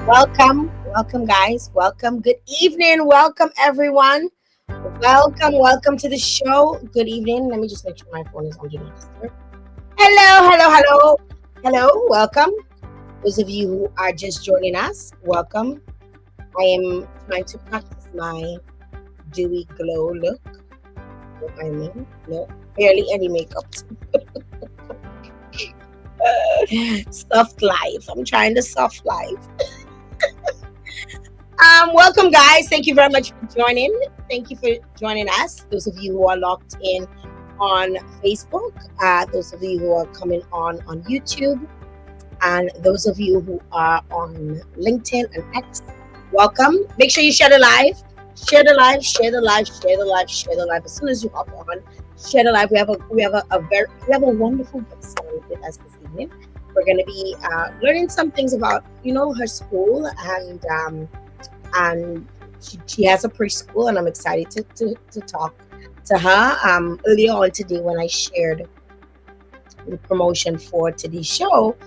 Welcome, guys. Welcome. Good evening. Welcome, everyone. Welcome to the show. Good evening. Let me just make sure my phone is on do not disturb. Hello. Welcome. Those of you who are just joining us, welcome. I am trying to practice my dewy glow look. What I mean, no, barely any makeup. Soft life. I'm trying to soft life. Welcome, guys. Thank you very much for joining. Thank you for joining us. Those of you who are locked in on Facebook, those of you who are coming on YouTube, and those of you who are on LinkedIn and X, welcome. Make sure you share the live. Share the live. As soon as you hop on, share the live. We have a wonderful guest with us this evening. We're going to be learning some things about her school and she has a preschool, and I'm excited to talk to her. Earlier on today, when I shared the promotion for today's show,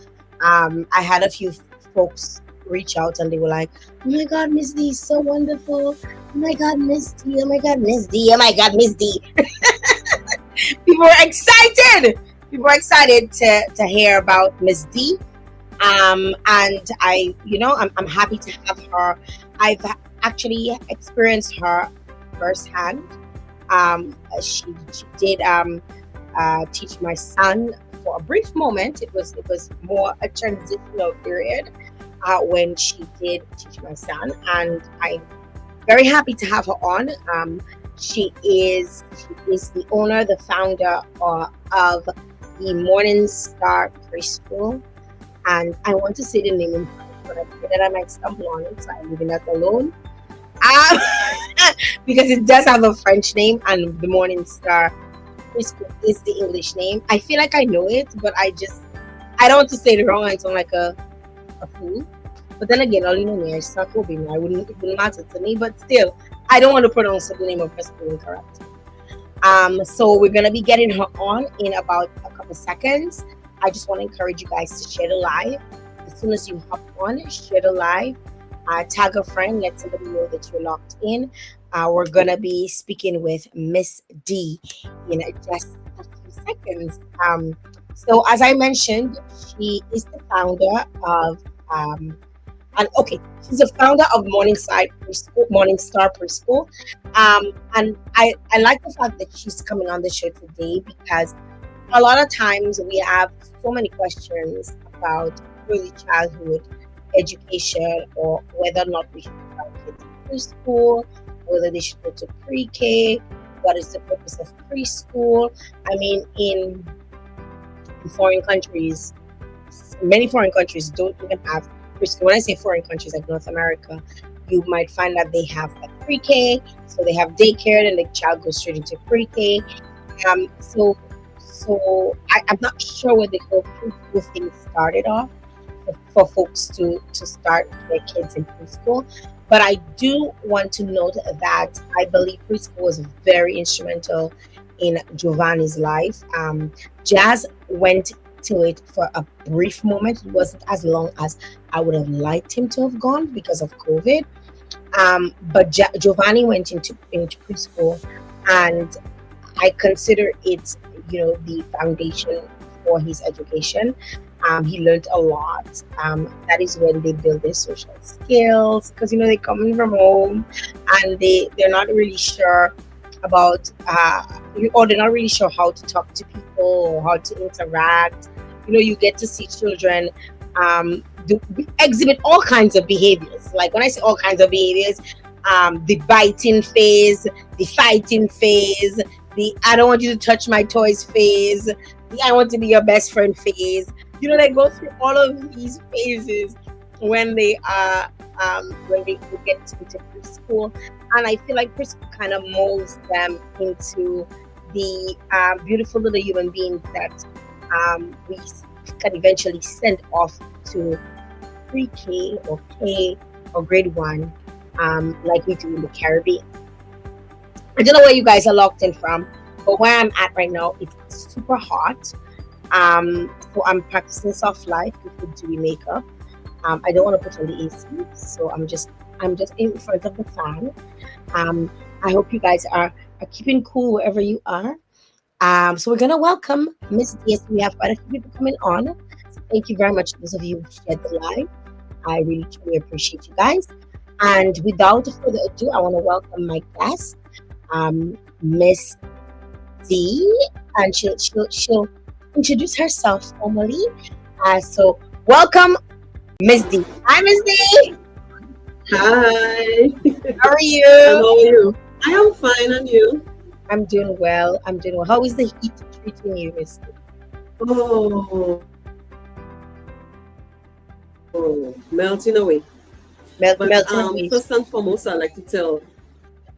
I had a few folks reach out and they were like, "Oh my God, Miss D, so wonderful! Oh my God, Miss D! Oh my God, Miss D! Oh my God, Miss D!" People were excited. People were excited to hear about Miss D. And I'm happy to have her. I've actually experienced her firsthand. She did teach my son for a brief moment. It was more a transitional period when she did teach my son, and I'm very happy to have her on. She is the owner, the founder of the Morning Star Preschool. And I want to say the name in French, but I feel that I might stumble on it, so I'm leaving that alone. Um, because it does have a French name, and the Morning Star Preschool is the English name. I feel like I know it, but I don't want to say it wrong and sound like a fool. But then again, all you know me, I suck over me. It wouldn't matter to me, but still, I don't want to pronounce the name of preschool incorrect. So we're gonna be getting her on in about a couple seconds. I just want to encourage you guys to share the live. As soon as you hop on, share the live. Tag a friend, let somebody know that you're locked in. We're going to be speaking with Miss D in just a few seconds. So as I mentioned, she is the founder of, she's the founder of Morning Star Preschool. And I like the fact that she's coming on the show today because a lot of times we have so many questions about early childhood education, or whether or not we should put our kids in preschool, whether they should go to pre-K, what is the purpose of preschool. I mean, in foreign countries, many foreign countries don't even have preschool. When I say foreign countries like North America, you might find that they have a pre-K, so they have daycare, and the child goes straight into pre-K. So I'm not sure where the whole preschool thing started off for folks to start their kids in preschool. But I do want to note that I believe preschool was very instrumental in Giovanni's life. Jazz went to it for a brief moment. It wasn't as long as I would have liked him to have gone because of COVID. But Giovanni went into preschool, and I consider it the foundation for his education. He learned a lot. That is when they build their social skills, because they're coming from home and they're not really sure about or they're not really sure how to talk to people or how to interact. You get to see children exhibit all kinds of behaviors. Like when I say all kinds of behaviors, the biting phase, the fighting phase, the "I don't want you to touch my toys" phase, the "I want to be your best friend" phase. They go through all of these phases when they get into preschool, and I feel like preschool kind of molds them into the beautiful little human beings that we can eventually send off to pre-K or K or grade 1, like we do in the Caribbean. I don't know where you guys are locked in from, but where I'm at right now, it's super hot. So I'm practicing soft life before doing makeup. I don't want to put on the AC, so I'm just in front of the fan. Um, I hope you guys are keeping cool wherever you are. So we're gonna welcome Miss D. We have quite a few people coming on. So thank you very much, those of you who shared the live. I really truly appreciate you guys. And without further ado, I want to welcome my guest, Miss D, and she'll introduce herself formally. So welcome, Miss D. Hi, Miss D. Hi, How are and you? how are you? I am fine, and you? I'm doing well. I'm doing well. How is the heat treating you, Miss D? Oh, melting away. But Melting away. first and foremost, I'd like to tell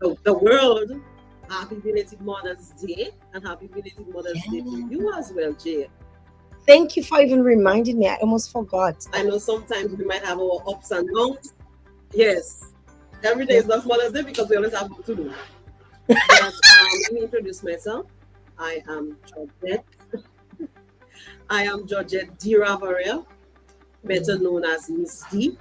the world happy belated Mother's Day and happy belated Mother's Day to Yeah. you as well, Jael. Thank you for even reminding me. I almost forgot. I know sometimes we might have our ups and downs. Yes, every day Yeah. is not Mother's Day because we always have work to do. But let me introduce myself. I am Georgette. I am Georgette D. Ravaria, better known as Miss D.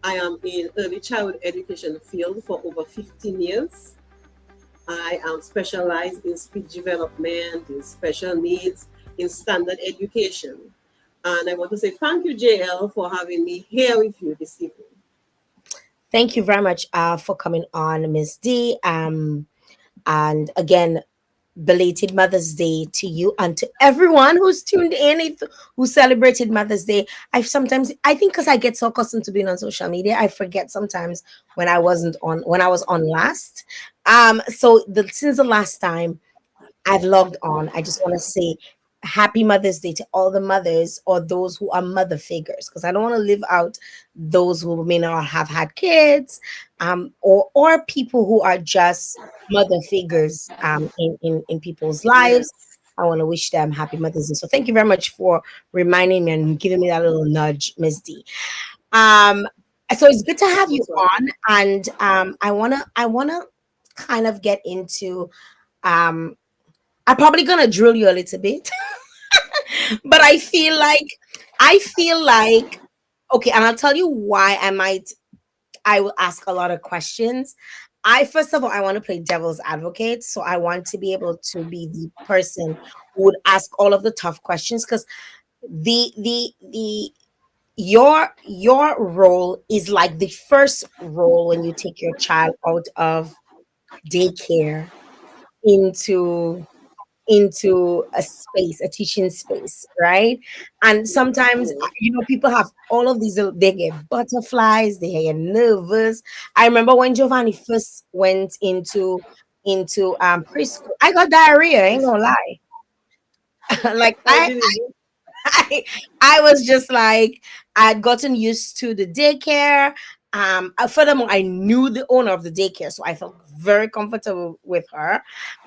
I am in early childhood education field for over 15 years. I am specialized in speech development, in special needs, in standard education. And I want to say thank you, Jael, for having me here with you this evening. Thank you very much for coming on, Miss D. And again, belated Mother's Day to you and to everyone who's tuned in, who celebrated Mother's Day. I think because I get so accustomed to being on social media, I forget sometimes when I was on last. Since the last time I've logged on, I just want to say happy Mother's Day to all the mothers or those who are mother figures, because I don't want to leave out those who may not have had kids, or people who are just mother figures in people's lives. Yes, I want to wish them happy Mother's Day. So thank you very much for reminding me and giving me that little nudge, Miss D. Um, so it's good to have you most welcome. on, and I wanna kind of get into um I'm probably gonna drill you a little bit, but I feel like okay, and I'll tell you why I will ask a lot of questions. I First of all, I want to play devil's advocate, so I want to be able to be the person who would ask all of the tough questions, because the your role is like the first role when you take your child out of daycare into a teaching space, right? And sometimes, Yes, people have all of these they get butterflies, they get nervous. I remember when Giovanni first went into preschool, I got diarrhea, I ain't gonna lie. like I believe you. I, I was just like, I'd gotten used to the daycare. Furthermore, I knew the owner of the daycare, so I felt very comfortable with her.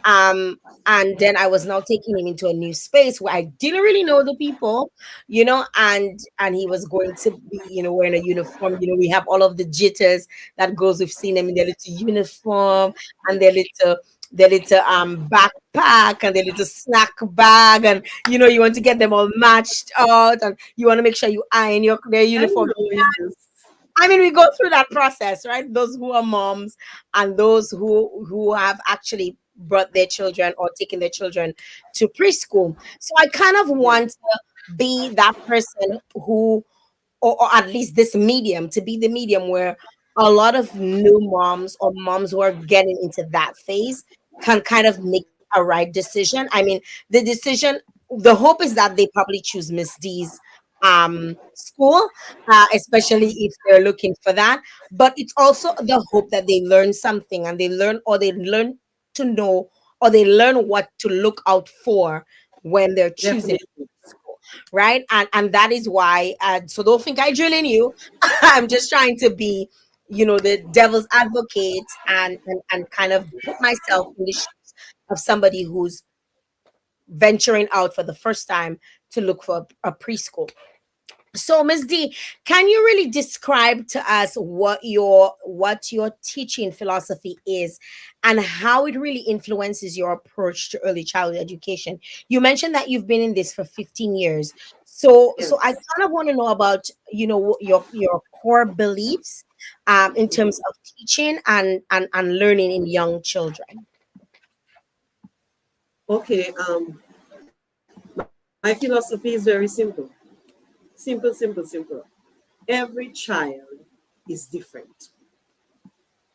Um, and then I was now taking him into a new space where I didn't really know the people, and he was going to be, wearing a uniform. We have all of the jitters that goes with seeing them in their little uniform and their little backpack and their little snack bag, and you want to get them all matched out, and you want to make sure you iron their I uniform. know, yes. I mean, we go through that process, right? Those who are moms and those who have actually brought their children or taken their children to preschool. So I kind of Yes, want to be that person who, or at least this medium, to be the medium where a lot of new moms or moms who are getting into that phase can kind of make a right decision. I mean, the hope is that they probably choose Miss D's school, especially if they're looking for that. But it's also the hope that they learn something, and they learn to know, or they learn what to look out for when they're choosing definitely. school, right? And that is why, so don't think I drilling you. I'm just trying to be, the devil's advocate, and kind of put myself in the shoes of somebody who's venturing out for the first time to look for a preschool. So, Ms. D, can you really describe to us what your teaching philosophy is, and how it really influences your approach to early childhood education? You mentioned that you've been in this for 15 years. So I Yes. kind of want to know about, your core beliefs in terms Mhm. of teaching and learning in young children. Okay. My philosophy is very simple. Simple, simple, simple. Every child is different.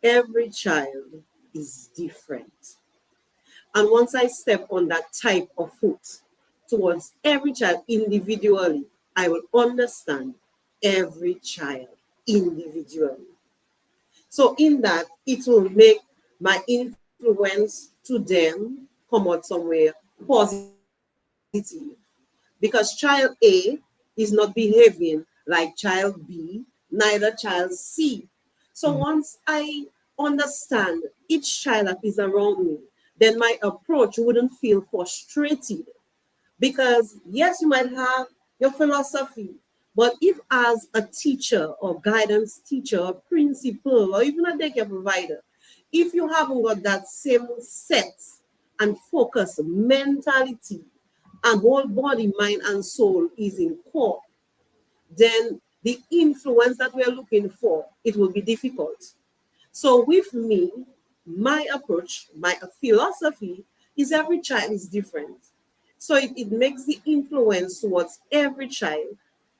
Every child is different. And once I step on that type of foot towards every child individually, I will understand every child individually. So, in that, it will make my influence to them come out somewhere positive. Because child A is not behaving like child B, neither child C. So once I understand each child that is around me, then my approach wouldn't feel frustrated. Because yes, you might have your philosophy, but if as a teacher or guidance teacher or principal or even a daycare provider, if you haven't got that same set and focus mentality and whole body, mind, and soul is in core, then the influence that we're looking for, it will be difficult. So with me, my approach, my philosophy is every child is different. So it makes the influence towards every child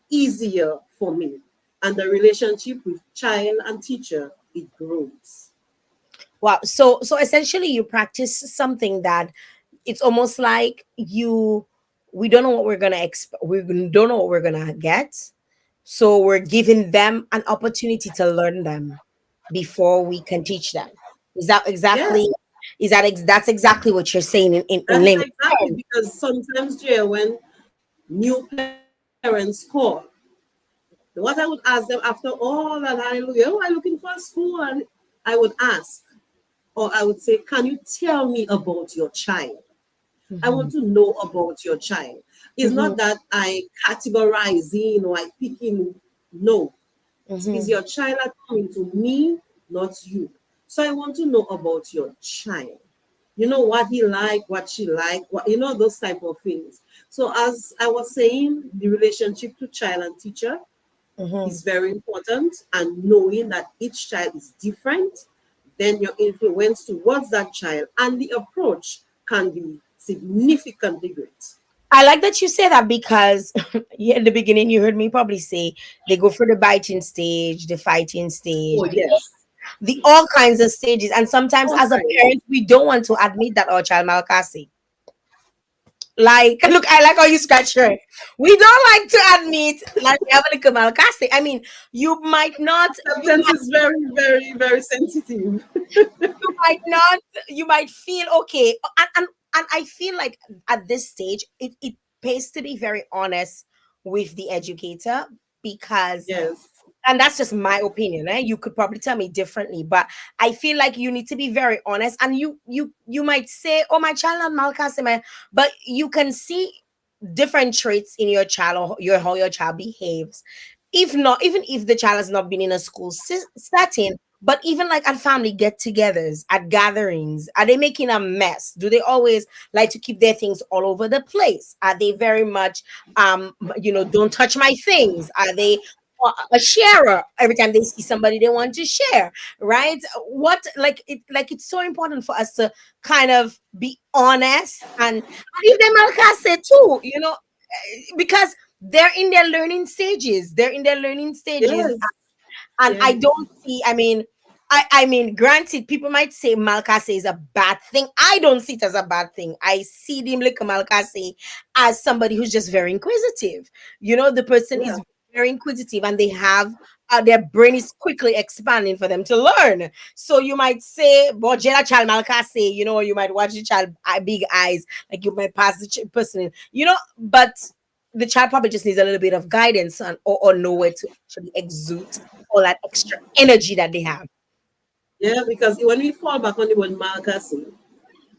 easier for me. And the relationship with child and teacher, it grows. Wow. So essentially you practice something that it's almost like we don't know what we're gonna we don't know what we're gonna get. So we're giving them an opportunity to learn them before we can teach them. Is that Yes, exactly that's exactly what you're saying in that's layman exactly terms? because sometimes, Jay, when new parents call, what I would ask them after all that, hallelujah, oh, I'm looking for a school, and I would ask, or I would say, can you tell me about your child? I want to Mhm, know about your child. It's not mhm, that I categorize in or I pick in. No, is mhm. your child coming to me, not you. So I want to know about your child. You know what he like, what she like, what those type of things. So as I was saying, the relationship to child and teacher Mhm. is very important, and knowing that each child is different, then your influence towards that child and the approach can be significantly great. I like that you say that because yeah, in the beginning you heard me probably say they go for the biting stage, the fighting stage, Oh yes, the all kinds of stages. And sometimes all as a kinds. parent, we don't want to admit that our child malcasi. Like, look, I like how you scratch your head. We don't like to admit that we have a little malcasi. I mean, you might not, Acceptance is very, very, very sensitive. you might not, you might feel okay. And I feel like at this stage, it pays to be very honest with the educator because, Yes, and that's just my opinion, you could probably tell me differently, but I feel like you need to be very honest. And you might say, oh, my child not malcasi, but you can see different traits in your child or your how your child behaves. If not, even if the child has not been in a school setting, but even like at family get-togethers, at gatherings, are they making a mess? Do they always like to keep their things all over the place? Are they very much don't touch my things? Are they a sharer? Every time they see somebody they want to share, right? What like it's so important for us to kind of be honest and give them alcase too, because they're in their learning stages. They're in their learning stages, yes, and I yes, don't see. I mean, granted, people might say Malkase is a bad thing. I don't see it as a bad thing. I see them like Malkase as somebody who's just very inquisitive. The person yeah, is very inquisitive, and they have their brain is quickly expanding for them to learn. So you might say, "But Jela child Malkase," you might watch the child big eyes, like you might pass the person, but the child probably just needs a little bit of guidance or know where to actually exude all that extra energy that they have. yeah. Because when we fall back on the word Marcus,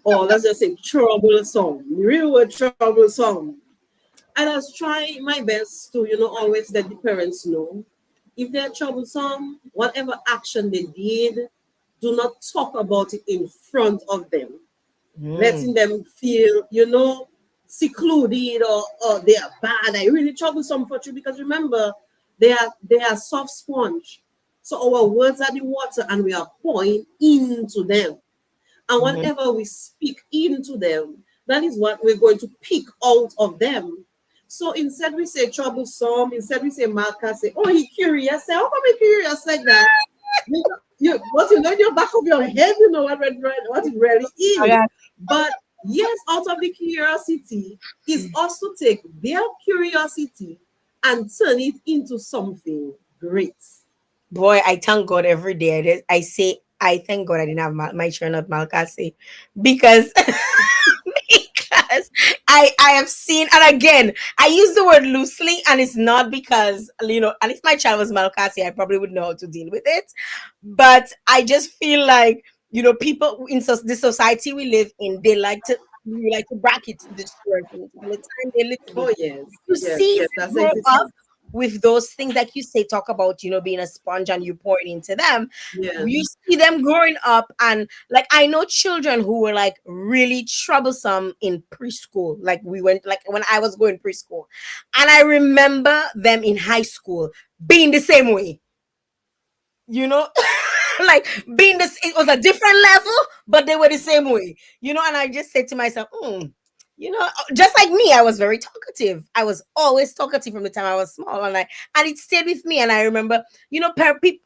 or let's just say troublesome, real word troublesome, and I was trying my best to, always let the parents know if they're troublesome, whatever action they did, do not talk about it in front of them, Mm. letting them feel, secluded or they are bad, they really troublesome for you because remember, they are soft sponge. So our words are the water and we are pouring into them. And Mhm. whenever we speak into them, that is what we're going to pick out of them. So instead we say troublesome, instead we say Marcus, say, oh, he curious. Say, how come he curious like that? But you know in your back of your head, you know what it really is. Okay. But yes, out of the curiosity is also take their curiosity and turn it into something great. Boy, I thank God every day. I say, I thank God I didn't have my children at Malkasi because because I have seen, and again I use the word loosely, and it's not because, and if my child was Malkasi I probably would know how to deal with it, but I just feel like, people in the society we live in, they like to, we like to bracket this person from the time they're little. Oh yes, You yes, see yes, them that's grow up existing. with those things like you say, talk about, being a sponge and you pouring into them. You Yes, see them growing up, and like I know children who were like really troublesome in preschool. Like we went, like when I was going preschool, and I remember them in high school being the same way, you know like being this, it was a different level, but they were the same way, and I just said to myself, just like me, I was very talkative. I was always talkative from the time I was small, and it stayed with me. And I remember,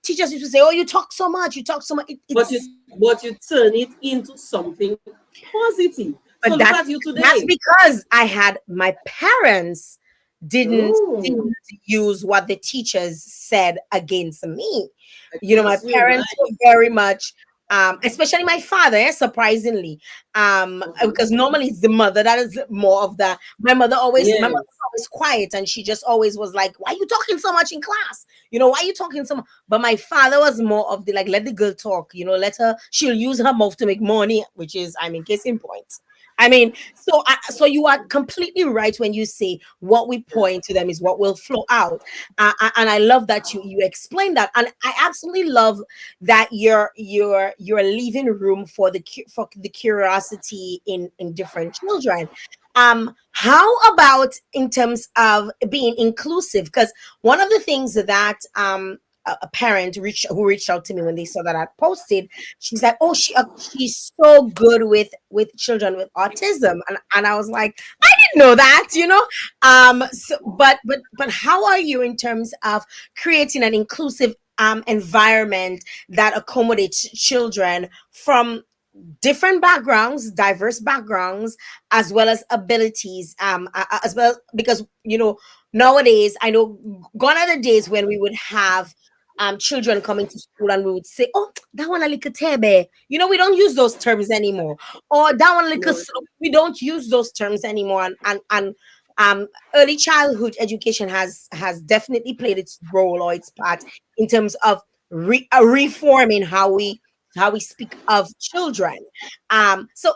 teachers used to say, oh, you talk so much, you talk so much. but you It's but you turn it into something positive. So But look at you that's today. because I had my parents didn't Oh, use what the teachers said against me. My against you, parents right? were very much, especially my father, surprisingly, Uh-huh. because normally it's the mother that is more of that. My mother Yes, was always quiet, and she just always was like, "Why are you talking so much in class? Why are you talking so much?" But my father was more of the like, "Let the girl talk. Let her. She'll use her mouth to make money," which is, I mean, case in point. I mean, so you are completely right when you say what we pour into them is what will flow out, and I love that you explain that, and I absolutely love that you're leaving room for for the curiosity in different children. How about in terms of being inclusive? Because one of the things that a parent who reached out to me when they saw that I posted, she's like, "Oh, she's so good with children with autism," and I was like, "I didn't know that," So, but how are you in terms of creating an inclusive environment that accommodates children from different backgrounds, diverse backgrounds, as well as abilities, as well, because nowadays, I know gone are the days when we would have children coming to school and we would say, "Oh, that one a little tebe." We don't use those terms anymore. Or that one a little no, slow. We don't use those terms anymore. And early childhood education has definitely played its role or its part in terms of reforming how we speak of children. So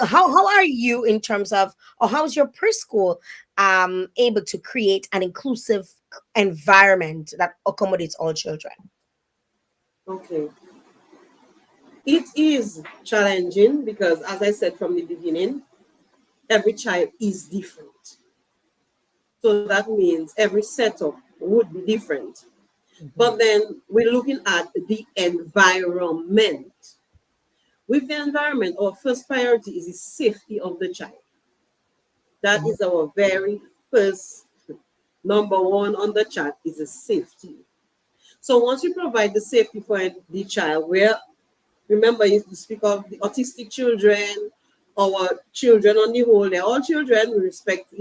how are you in terms of, or how is your preschool able to create an inclusive environment that accommodates all children? okay. It is challenging because, as I said from the beginning, every child is different. So that means every setup would be different. Mhm. But then we're looking at the environment. With the environment, our first priority is the safety of the child. That Mhm. is our very first number one on the chart is the safety. So once you provide the safety for the child, where remember you speak of the autistic children, our children on the whole, they're all children, we respect,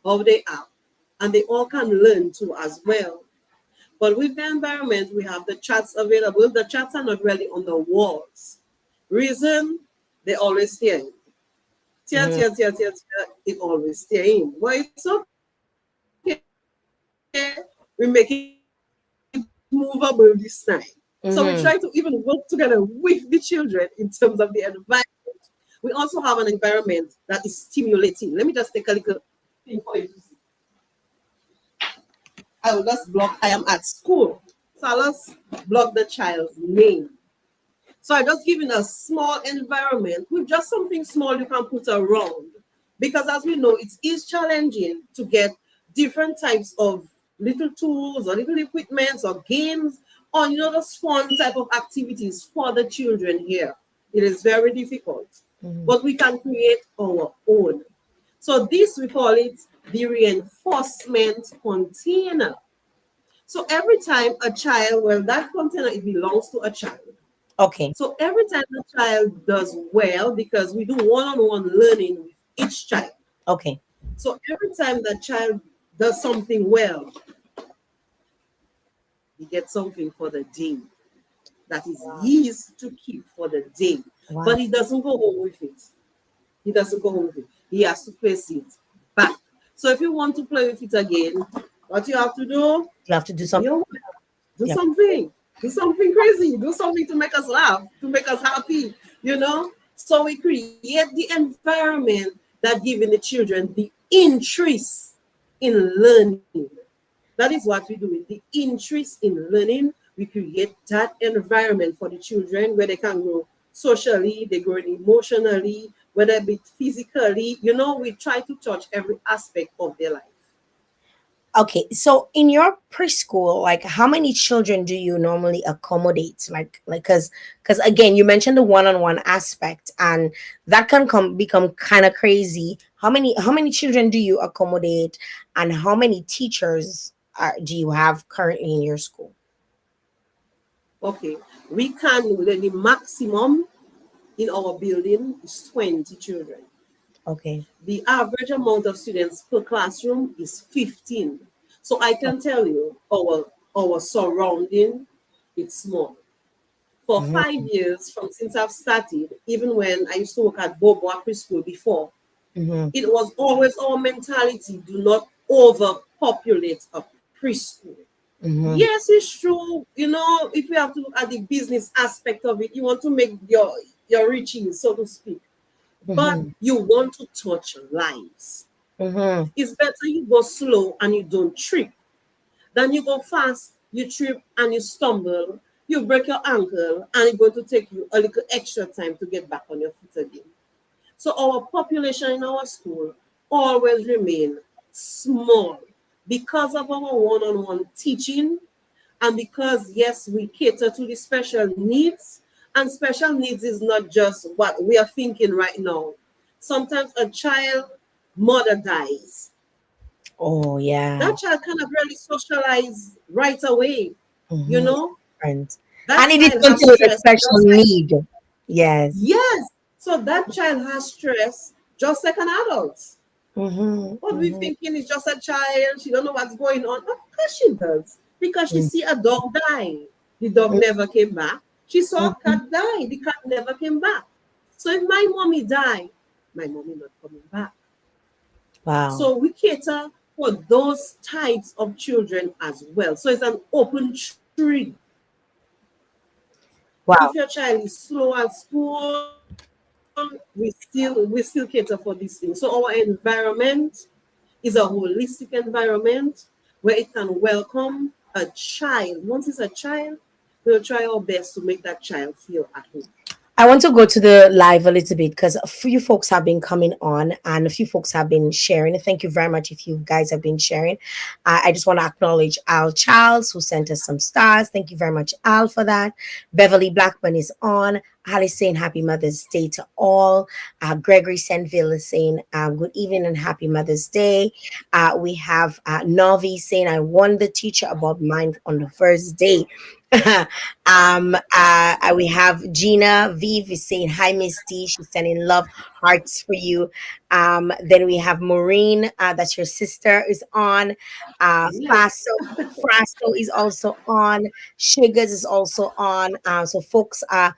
how they are. And they all can learn too as well. But with the environment, we have the chats available. The chats are not really on the walls. Reason, they always stay in. Tear, Mhm. tear, tear, tear, tear, it always stay in. But it's okay. We make it movable this time. So we try to even work together with the children in terms Mhm. of the environment. We also have an environment that is stimulating. Let me just take a little thing for you to see. I will just block, I am at school. So I'll just block the child's name. So I just given a small environment with just something small you can put around. because as we know, it is challenging to get different types of little tools or little equipments or games or those fun type of activities for the children here. It is very difficult, Mhm. but we can create our own. So this we call it the reinforcement container. So every time a child, well, that container, it belongs to a child. Okay. So every time the child does well, because we do one-on-one learning with each child. Okay. So every time the child does something well, he gets something for the day that is Wow. his to keep for the day. Wow. But he doesn't go home with it. He doesn't go home with it. He has to place it back. So if you want to play with it again, what you have to do, You have to do do something. your work. Do Yep. something. Do something crazy. Do something to make us laugh, to make us happy, So we create the environment that giving the children the interest in learning. That is what we do with the interest in learning. We create that environment for the children where they can grow socially, they grow emotionally, whether it be physically. We try to touch every aspect of their life. Okay, so in your preschool, like how many children do you normally accommodate? Because again, you mentioned the one-on-one aspect, and that can become kind of crazy. How many children do you accommodate, and how many teachers do you have currently in your school? Okay, we can, the maximum in our building is 20 children. Okay. The average amount of students per classroom is 15. So I can tell you our surrounding, it's small. For Mm-hmm. 5 years from since I've started, even when I used to work at Boboa Preschool before, Mm-hmm. it was always our mentality: do not overpopulate a preschool. Mm-hmm. Yes, it's true. If you have to look at the business aspect of it, you want to make your riches, so to speak. But Mm-hmm. you want to touch lives. Mm-hmm. It's better you go slow and you don't trip than you go fast, you trip and you stumble, you break your ankle, and it's going to take you a little extra time to get back on your feet again. So our population in our school always remain small because of our one-on-one teaching, and because yes, we cater to the special needs. And special needs is not just what we are thinking right now. Sometimes a child mother dies, Oh yeah. that child cannot really socialize right away. you Mm-hmm. know Friends. that And it is child has considered a stress special just like, need. Yes. yes, so that child has stress just like an adult. Mm-hmm. What we Mm-hmm. thinking is just a child, she don't know what's going on. Of course she does, because she see a dog die, the dog never came back. She saw a Mm-hmm. cat die, the cat never came back. So if my mommy die, my mommy not coming back. Wow. So we cater for those types of children as well. So it's an open tree. If Wow. your child is slow at school, we still cater for these things. So our environment is a holistic environment where it can welcome a child. Once it's a child, we'll try our best to make that child feel at home. I want to go to the live a little bit because a few folks have been coming on and a few folks have been sharing. Thank you very much if you guys have been sharing. I just want to acknowledge Al Charles who sent us some stars. Thank you very much, Al, for that. Beverly Blackman is on. Alice saying happy Mother's Day to all. Gregory Senville is saying good evening and happy Mother's Day. We have Novi saying I warned the teacher about mine on the first day. We have Gina Viv is saying hi, Miss D. She's sending love hearts for you. Then we have Maureen, that's your sister, is on. Yes. Frasto is also on. Sugars is also on. So folks are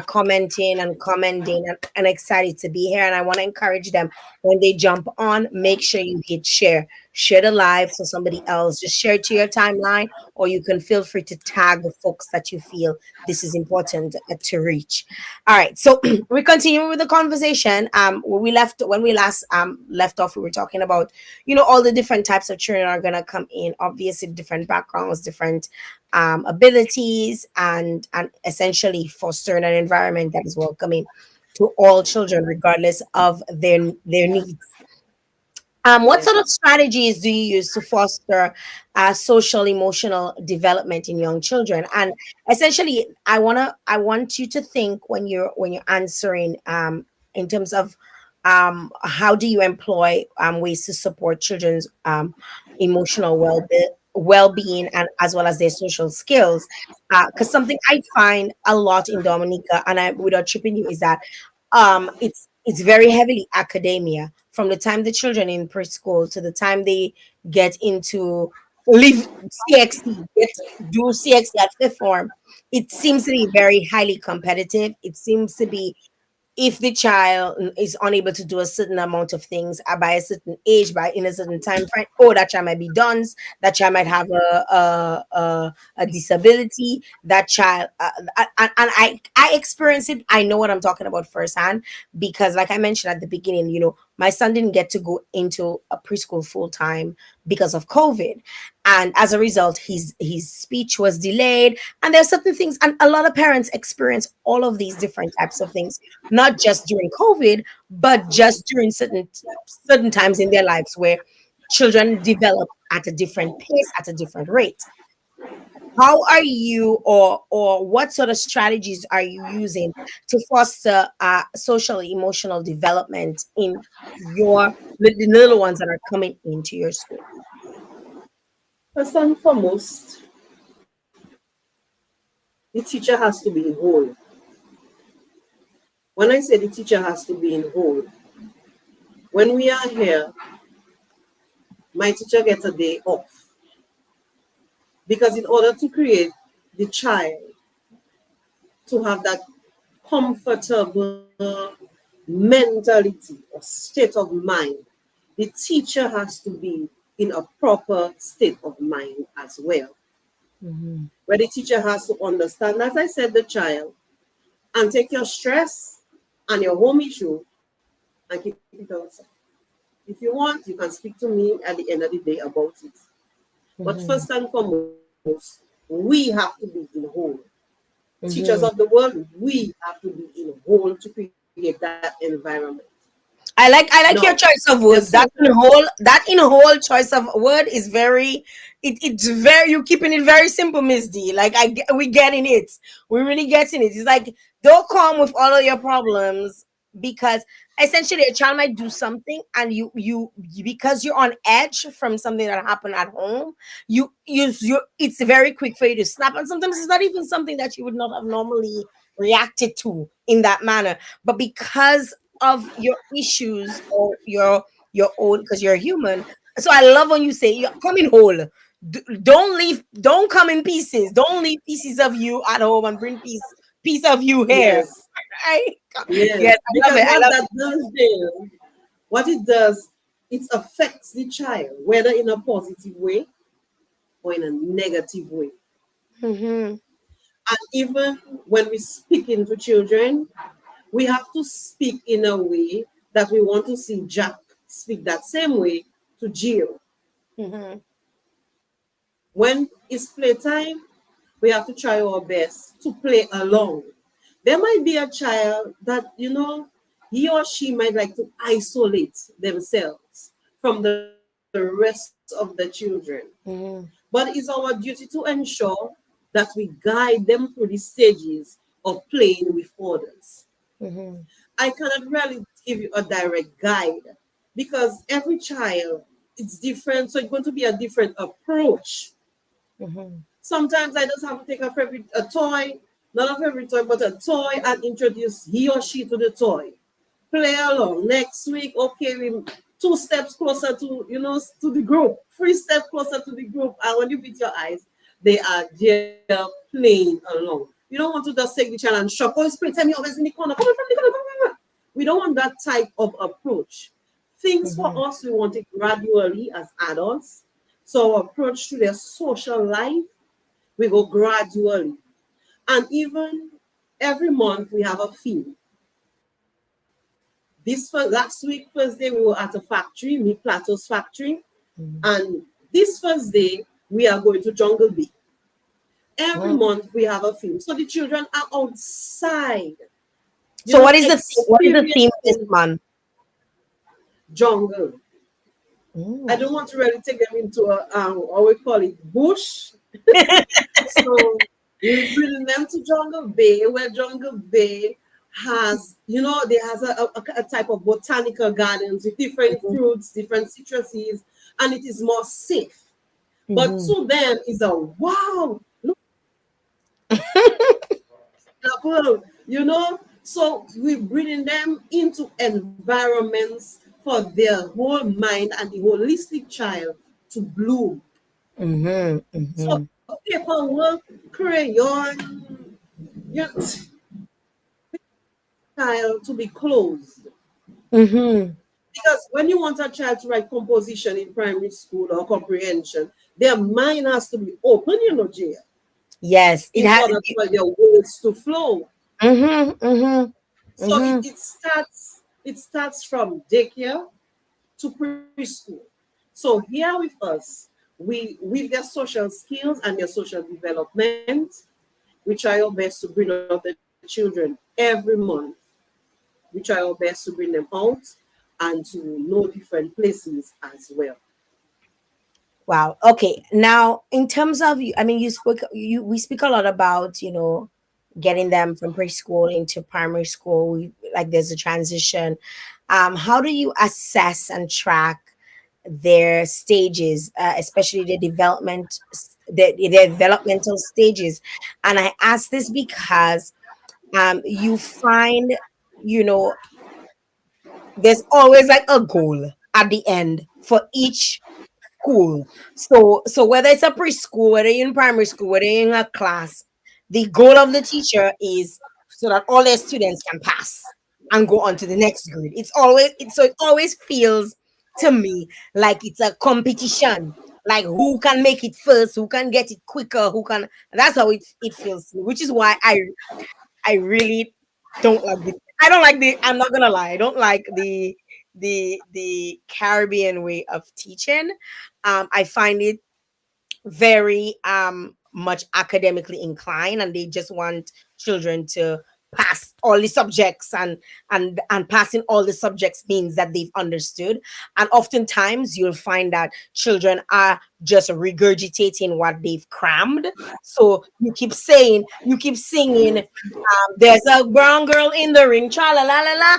commenting and commenting and excited to be here. And I want to encourage them when they jump on, make sure you hit share. Share the live so somebody else just share it to your timeline, or you can feel free to tag the folks that you feel this is important to reach. All right, so we continue with the conversation. When we last left off, we were talking about all the different types of children are gonna come in. Obviously, different backgrounds, different abilities, and essentially fostering an environment that is welcoming to all children, regardless of their needs. What sort of Yes. strategies do you use to foster social emotional development in young children? And essentially, I want you to think when you're answering in terms of how do you employ ways to support children's emotional well-being and as well as their social skills. Because something I find a lot in Dominica, and I without tripping you, is that it's very heavily academia from the time the children in preschool to the time they get into leave CXC, do CXC at fifth form. It seems to be very highly competitive. It seems to be if the child is unable to do a certain amount of things by a certain age, by in a certain time frame, oh, that child might be dunce, that child might have a disability, that child, and I experience it. I know what I'm talking about firsthand because, like I mentioned at the beginning, my son didn't get to go into a preschool full time because of COVID, and as a result, his speech was delayed, and there's certain things, and a lot of parents experience all of these different types of things not just during COVID, but just during certain times in their lives where children develop at a different pace, at a different rate. How are you, or what sort of strategies are you using to foster social emotional development in the little ones that are coming into your school? First and foremost, the teacher has to be in whole. When I say the teacher has to be in whole, when we are here, my teacher gets a day off. Because in order to create the child to have that comfortable mentality or state of mind, the teacher has to be in a proper state of mind as well. Mhm. Where the teacher has to understand, as I said, the child, and take your stress and your home issue and keep it outside. If you want, you can speak to me at the end of the day about it. But first Mhm. and foremost, we have to be in whole. Teachers of the Mhm. world, we have to be in whole to create that environment. I like Now, your choice of there's words. certain That in whole choice of word is very it's very you keeping it very simple, Miss D. Like we getting it. We're really getting it. It's like don't come with all of your problems because essentially a child might do something and because you're on edge from something that happened at home, you it's very quick for you to snap, and sometimes it's not even something that you would not have normally reacted to in that manner, but because of your issues or your own because you're human. So I love when you say you come in whole. Don't leave. Don't come in pieces. Don't leave pieces of you at home and bring piece of you here. yes, Right? yes, Yes, I love because it. I what love that does there, what it does, it affects the child, whether in a positive way or in a negative way. it. Hmm. And even when we speak into children, we have to speak in a way that we want to see Jack speak that same way to Jill. Hmm. When it's playtime, we have to try our best to play along. There might be a child that, he or she might like to isolate themselves from the rest of the children. Hmm. But it's our duty to ensure that we guide them through the stages of playing with others. Hmm. I cannot really give you a direct guide because every child it's different, so it's going to be a different approach. Hmm. Sometimes I just have to take a toy, not a favorite toy, but a toy, and introduce he or she to the toy. Play along. Next week, okay, we 2 steps closer to the group, 3 steps closer to the group, and when you beat your eyes, they are there playing along. You don't want to just take the child and shock. Oh, it's playtime. You're always in the corner. Come on from the corner. Come on. We don't want that type of approach. Things for Hmm. us, we want it gradually as adults. So our approach to their social life, we go gradually. And even every month we have a theme. Last week, Thursday, we were at a factory, Meat Plateau's factory. And this Thursday, we are going to Jungle Bee. Every Hmm. month we have a theme. So the children are outside, So what is the theme? What is the theme this experiencing month? jungle. I don't want to really take them into a what we call it bush. So we bring them to Jungle Bay, where Jungle Bay has, there has a type of botanical gardens with different fruits, different citruses, and it is more safe. But Mm-hmm. to them, is a wow, look at apple, So we bringing them into environments for their whole mind and the holistic child to bloom. Mm-hmm. So Mm-hmm. paperwork, crayon, your child to be closed. Mm-hmm. Because when you want a child to write composition in primary school or comprehension, their mind has to be open, Jay, Yes, it in has. order for their words to flow. Mm-hmm. Mm-hmm. So Mm-hmm. it starts from daycare to preschool. So here with us, we with their social skills and their social development, we try our best to bring up the children every month. We try our best to bring them out and to know different places as well. Wow. Okay. Now, in terms of you, I mean, we speak a lot about, getting them from preschool into primary school. Like there's a transition. How do you assess and track their stages, especially the developmental stages? And I ask this because you find, you know, there's always like a goal at the end for each school. So whether it's a preschool, whether you're in primary school, whether you're in a class, the goal of the teacher is so that all their students can pass and go on to the next grade. It always feels to me like it's a competition. Like who can make it first, who can get it quicker, who can that's how it feels to me, which is why I really don't like the. I don't like the. I'm not gonna lie. I don't like the Caribbean way of teaching. I find it very much academically inclined, and they just want children to pass all the subjects, and passing all the subjects means that they've understood. And oftentimes you'll find that children are just regurgitating what they've crammed. So you keep singing, there's a brown girl in the ring, tra la la la la,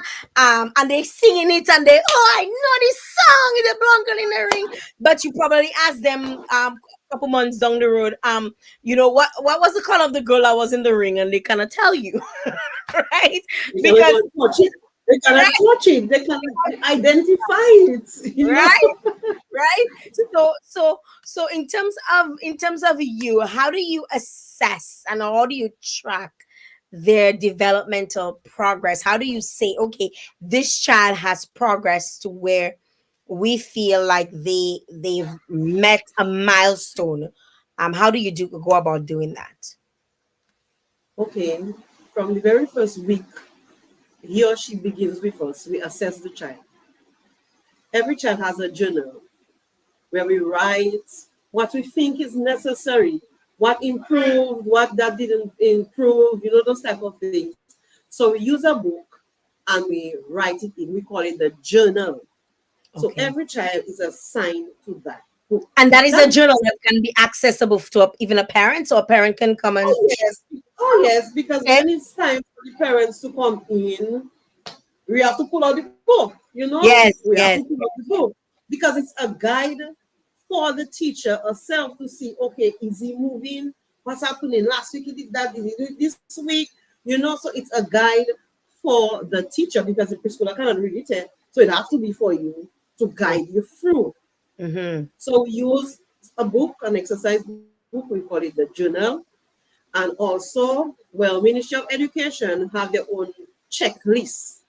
and they singing it, and I know this song is a brown girl in the ring. But you probably ask them couple months down the road, what was the color of the girl that was in the ring, and they kind of tell you, right? They cannot Because even touch it. They cannot right, touch it. They cannot identify it. right, right. So in terms of you, how do you assess and how do you track their developmental progress? How do you say, okay, this child has progressed to where we feel like they've met a milestone? How do you go about doing that? Okay. From the very first week, he or she begins with us. We assess the child. Every child has a journal where we write what we think is necessary, what improved, what that didn't improve, those type of things. So we use a book and we write it in. We call it the journal. So Okay. every child is assigned to that book. And that is a That book journal is, that can be accessible to even a parent, so a parent can come and oh yes, oh yes, because check. when it's time for the parents to come in, we have to pull out the book, Yes, we have to yes. pull out the book because it's a guide for the teacher herself to see, okay, is he moving? What's happening? Last week he did that, did he do it this week? So it's a guide for the teacher because the preschooler cannot read it, so it has to be for you to guide you through. Mm-hmm. So we use a book, an exercise book, we call it the journal. And also, well, Ministry of Education have their own checklist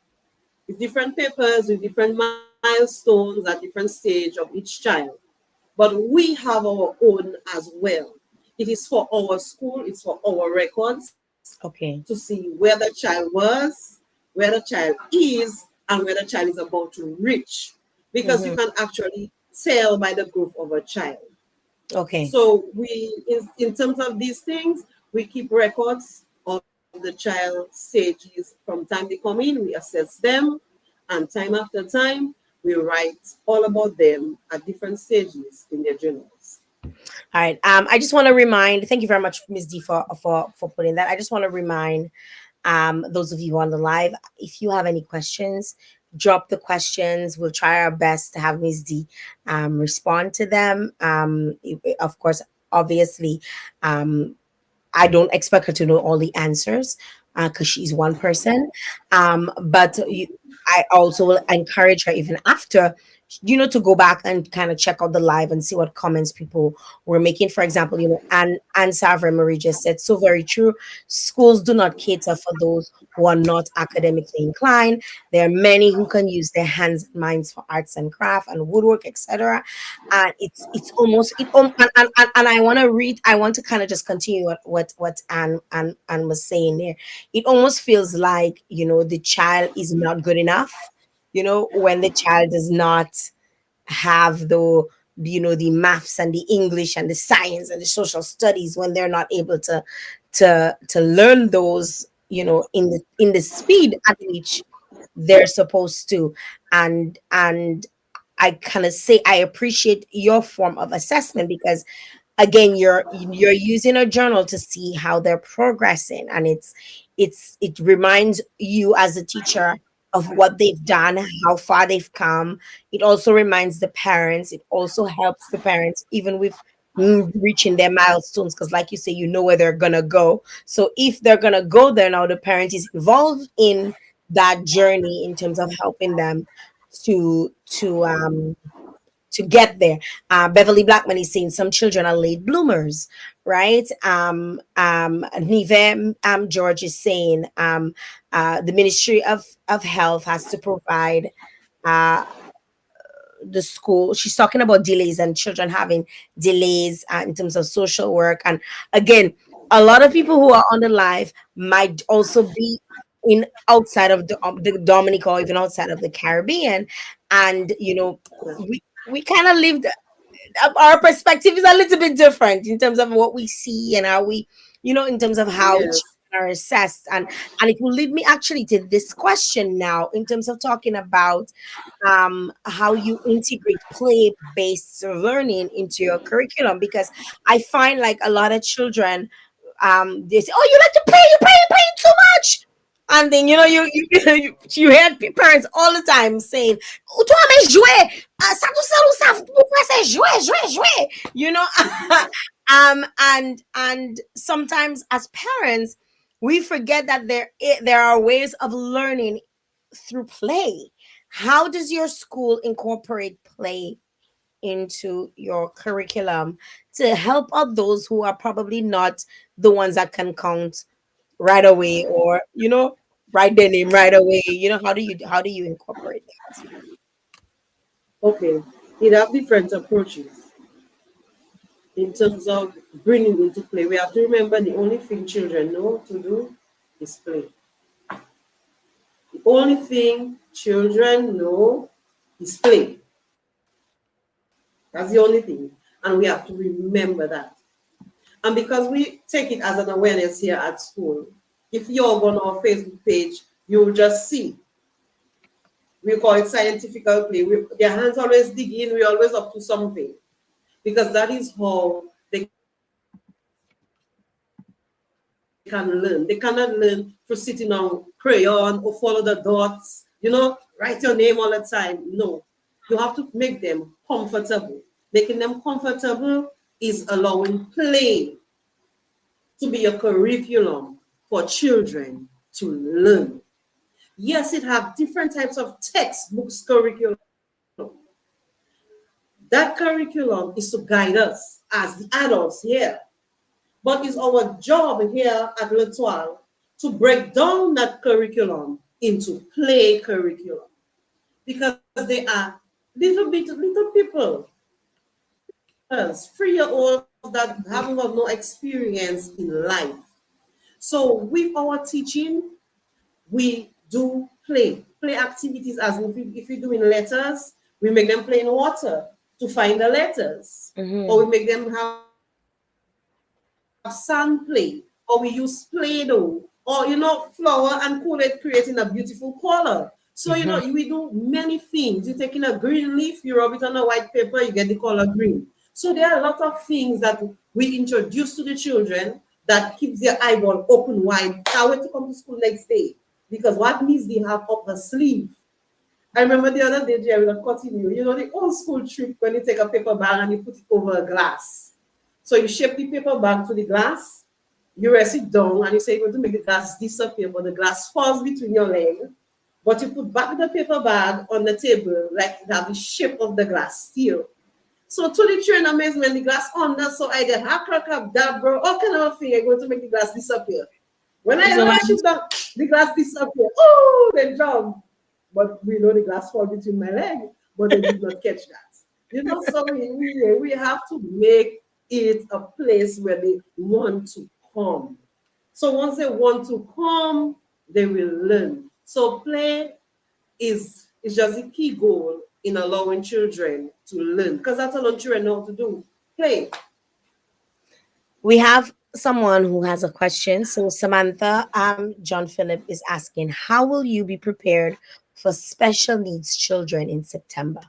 with different papers, with different milestones at different stage of each child. But we have our own as well. It is for our school, it's for our records to Okay. see where the child was, where the child is, and where the child is about to reach. Because you Mm-hmm. can actually tell by the growth of a child. Okay. So in terms of these things, we keep records of the child stages from time they come in, we assess them, and time after time, we write all about them at different stages in their journals. All right. I just want to remind. Thank you very much, Ms. D, for putting that. I just want to remind those of you on the live, if you have any questions, drop the questions. We'll try our best to have Ms. D respond to them. Of course, obviously, um, I don't expect her to know all the answers because she's one person. But I also will encourage her even after, to go back and kind of check out the live and see what comments people were making. For example, Anne Savre Marie just said, so very true. Schools do not cater for those who are not academically inclined. There are many who can use their hands and minds for arts and craft and woodwork, etc. And it's almost and I want to kind of just continue what Anne was saying there. It almost feels like, the child is not good enough, when the child does not have the maths and the English and the science and the social studies, when they're not able to learn those, in the speed at which they're supposed to. And I kind of say I appreciate your form of assessment, because again, you're using a journal to see how they're progressing, and it reminds you as a teacher of what they've done, how far they've come. It also reminds the parents. It also helps the parents even with reaching their milestones, because like you say, where they're gonna go. So if they're gonna go there now, the parent is involved in that journey in terms of helping them to get there. Beverly Blackman is saying some children are late bloomers, right? Nive George is saying the Ministry of Health has to provide uh, the school. She's talking about delays and children having delays in terms of social work. And again, a lot of people who are on the live might also be in outside of the Dominic, or even outside of the Caribbean. And we kind of lived, our perspective is a little bit different in terms of what we see and how we, in terms of how children Yes. are assessed. And it will lead me actually to this question now, in terms of talking about how you integrate play-based learning into your curriculum, because I find like a lot of children, they say, "Oh, you like to play, you play too much." And then you hear parents all the time saying, "Oh, toi mais jouer, ça tout ça, ça, vous pouvez c'est jouer, jouer, jouer." And sometimes as parents, we forget that there are ways of learning through play. How does your school incorporate play into your curriculum to help out those who are probably not the ones that can count right away, or write their name right away? How do you incorporate that? Okay. It have different approaches in terms of bringing into play. We have to remember the only thing children know to do is play. The only thing children know is play. That's the only thing. And we have to remember that. And because we take it as an awareness here at school, if you're on our Facebook page, you'll just see. We call it scientific play. Their hands always dig in, we're always up to something. Because that is how they can learn. They cannot learn for sitting on crayon or follow the dots, write your name all the time. No. You have to make them comfortable. Making them comfortable is allowing play to be a curriculum for children to learn. Yes, it have different types of textbooks curriculum. That curriculum is to guide us as the adults here. But it's our job here at L'Etoile to break down that curriculum into play curriculum. Because they are little people, 3 year olds that haven't got no experience in life. So with our teaching, we do play activities, as if we're doing letters, we make them play in water to find the letters, or we Mm-hmm. make them have sand play, or we use Play-Doh, or flour and Kool-Aid creating a beautiful color. We make them So, Mhm. we do many things. You take in a green leaf, you rub it on a white paper, you get the color green. So there are a lot of things that we introduce to the children that keeps their eyeball open wide. Can't wait to come to school next day. Because what needs they have up her sleeve? I remember the other day, Jerry, was cutting you. You know the old school trick when you take a paper bag and you put it over a glass. So you shape the paper bag to the glass, you rest it down, and you say you're going to make the glass disappear, but the glass falls between your legs. But you put back the paper bag on the table like it have the shape of the glass still. So to the train amazement, the glass under, so I get bro, all kind of thing, I'm going to make the glass disappear. When I So lash it down, the glass disappear. Oh, they jump. But we know the glass fall between my legs, but they did not catch that. So we have to make it a place where they want to come. So once they want to come, they will learn. So play is just the key goal in allowing children to learn, because that's all children know how to do. Play. we have someone who has a question. So Samantha, John Philip is asking, how will you be prepared for special needs children in September?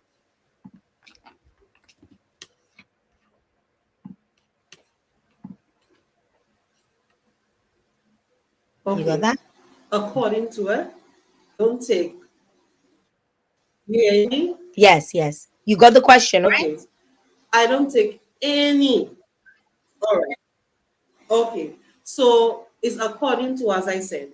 You got Okay. that? According to her, don't take. You hear me? Yes, yes. You got the question, right? Okay. I don't take any. All right. Okay. So it's according to, as I said,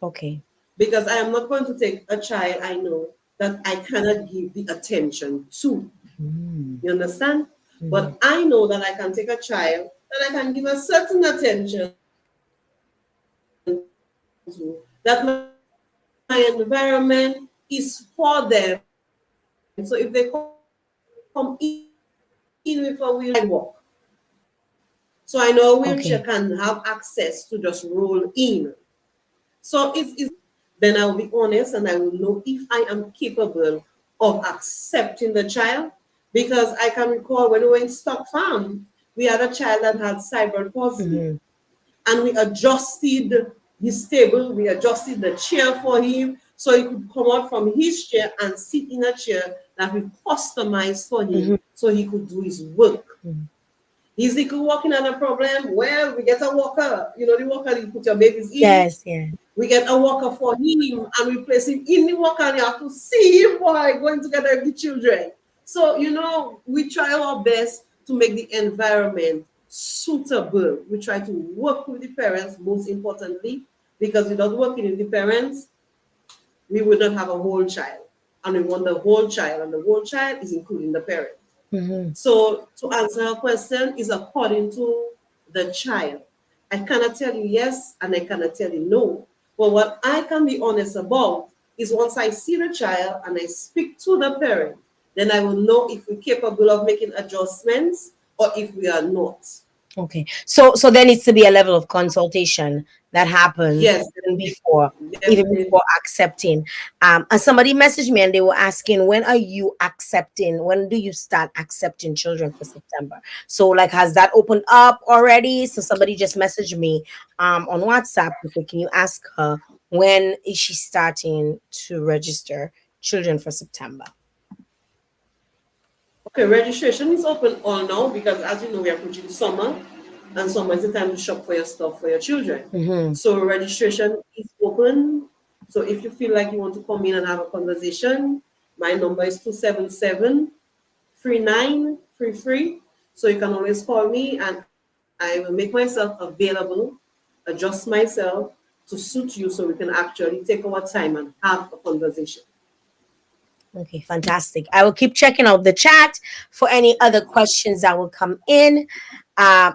Okay. because I am not going to take a child I know that I cannot give the attention to. Mm, You understand? mhm. But I know that I can take a child that I can give a certain attention to, that my environment is for them. So if they come in with a wheelchair, I can walk. So I know a wheelchair can have access to just roll in. Okay. So then I'll be honest and I will know if I am capable of accepting the child. Because I can recall when we were in Stock Farm, we had a child that had cerebral palsy. Hmm. And we adjusted his table, we adjusted the chair for him so he could come out from his chair and sit in a chair that we customized for him Hmm. so he could do his work. Hmm. Is he could walking on a problem? Well, we get a walker. The walker you put your babies in. Yes, yeah. We get a walker for him and we place him in the walker and you have to see him boy going together with the children. So, we try our best to make the environment suitable. We try to work with the parents most importantly, because without working with the parents, we would not have a whole child. And we want the whole child, and the whole child is including the parent. Hmm. So to answer her question is according to the child. I cannot tell you yes and I cannot tell you no. But what I can be honest about is once I see the child and I speak to the parent, then I will know if we're capable of making adjustments or if we are not. Okay. So there needs to be a level of consultation that happens Yes, even definitely. before accepting. And somebody messaged me and they were asking, when are you accepting? When do you start accepting children for September? So like, has that opened up already? So somebody just messaged me on WhatsApp. Okay, can you ask her when is she starting to register children for September? Okay, registration is open all now because as you know, we are approaching summer and summer is the time to shop for your stuff for your children. Mm-hmm. So registration is open. So if you feel like you want to come in and have a conversation, my number is 277-3933. So you can always call me and I will make myself available, adjust myself to suit you so we can actually take our time and have a conversation. Okay, fantastic. I will keep checking out the chat for any other questions that will come in. Uh,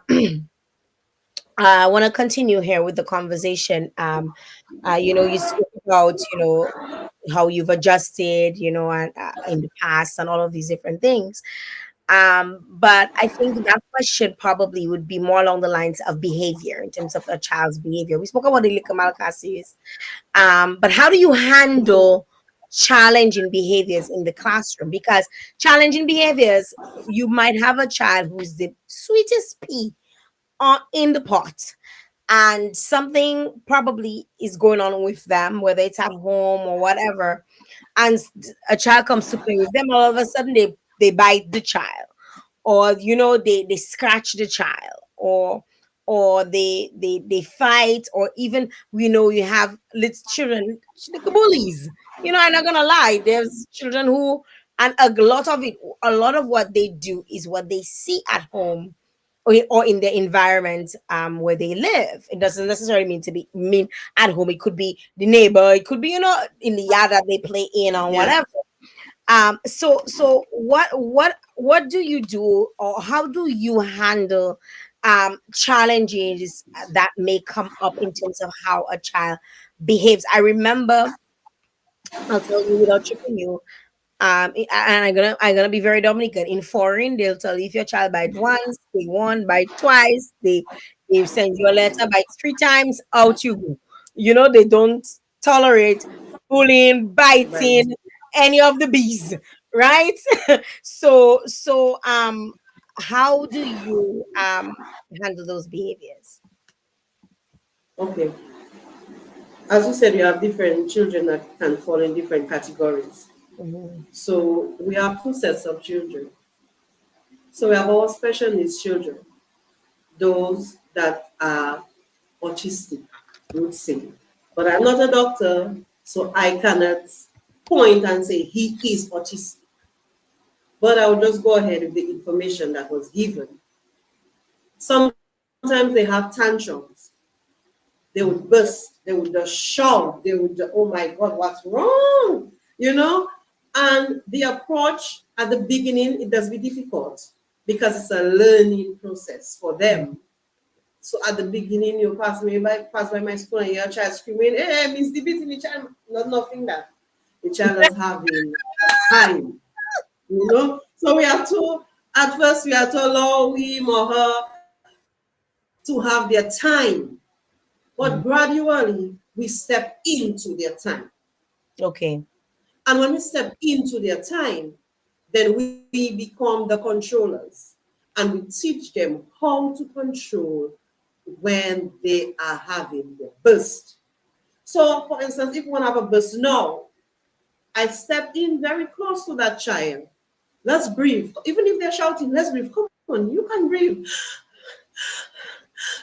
I want to continue here with the conversation. You spoke about, how you've adjusted, and, in the past and all of these different things. But I think that question probably would be more along the lines of behavior in terms of a child's behavior. We spoke about the Likamalka series. But how do you handle challenging behaviors in the classroom? Because challenging behaviors, you might have a child who's the sweetest pea in the pot, and something probably is going on with them, whether it's at home or whatever, and a child comes to play with them, all of a sudden they bite the child, or they scratch the child, or they fight, or even you have little children, little bullies. I'm not gonna lie, there's children who, and a lot of what they do is what they see at home, or in the environment where they live. It doesn't necessarily mean at home. It could be the neighbor, it could be in the yard that they play in, or Yeah. whatever. So what do you do, or how do you handle challenges that may come up in terms of how a child behaves? I remember, I'll tell you without tricking you. And I'm gonna be very Dominican. In foreign, they'll tell you if your child bite once, they won, bite twice, they send you a letter, bite three times, out you go. They don't tolerate bullying, Right. biting, any of the bees, right? So how do you handle those behaviors? Okay. As you said, you have different children that can fall in different categories. Mm-hmm. So we have two sets of children. So we have our special needs children, those that are autistic, we would say. But I'm not a doctor, so I cannot point and say he is autistic. But I will just go ahead with the information that was given. Sometimes they have tantrums. They would burst, they would just shout, they would, oh my God, what's wrong? And the approach at the beginning, it does be difficult because it's a learning process for them. So at the beginning, you pass by my school and your child screaming, hey, Miss the beating the child. Not nothing that the child is having time. So we have to, at first, we have to allow him or her to have their time. But gradually, we step into their time. Okay. And when we step into their time, then we become the controllers. And we teach them how to control when they are having their burst. So, for instance, if one have a burst now, I step in very close to that child. Let's breathe. Even if they're shouting, let's breathe. Come on, you can breathe.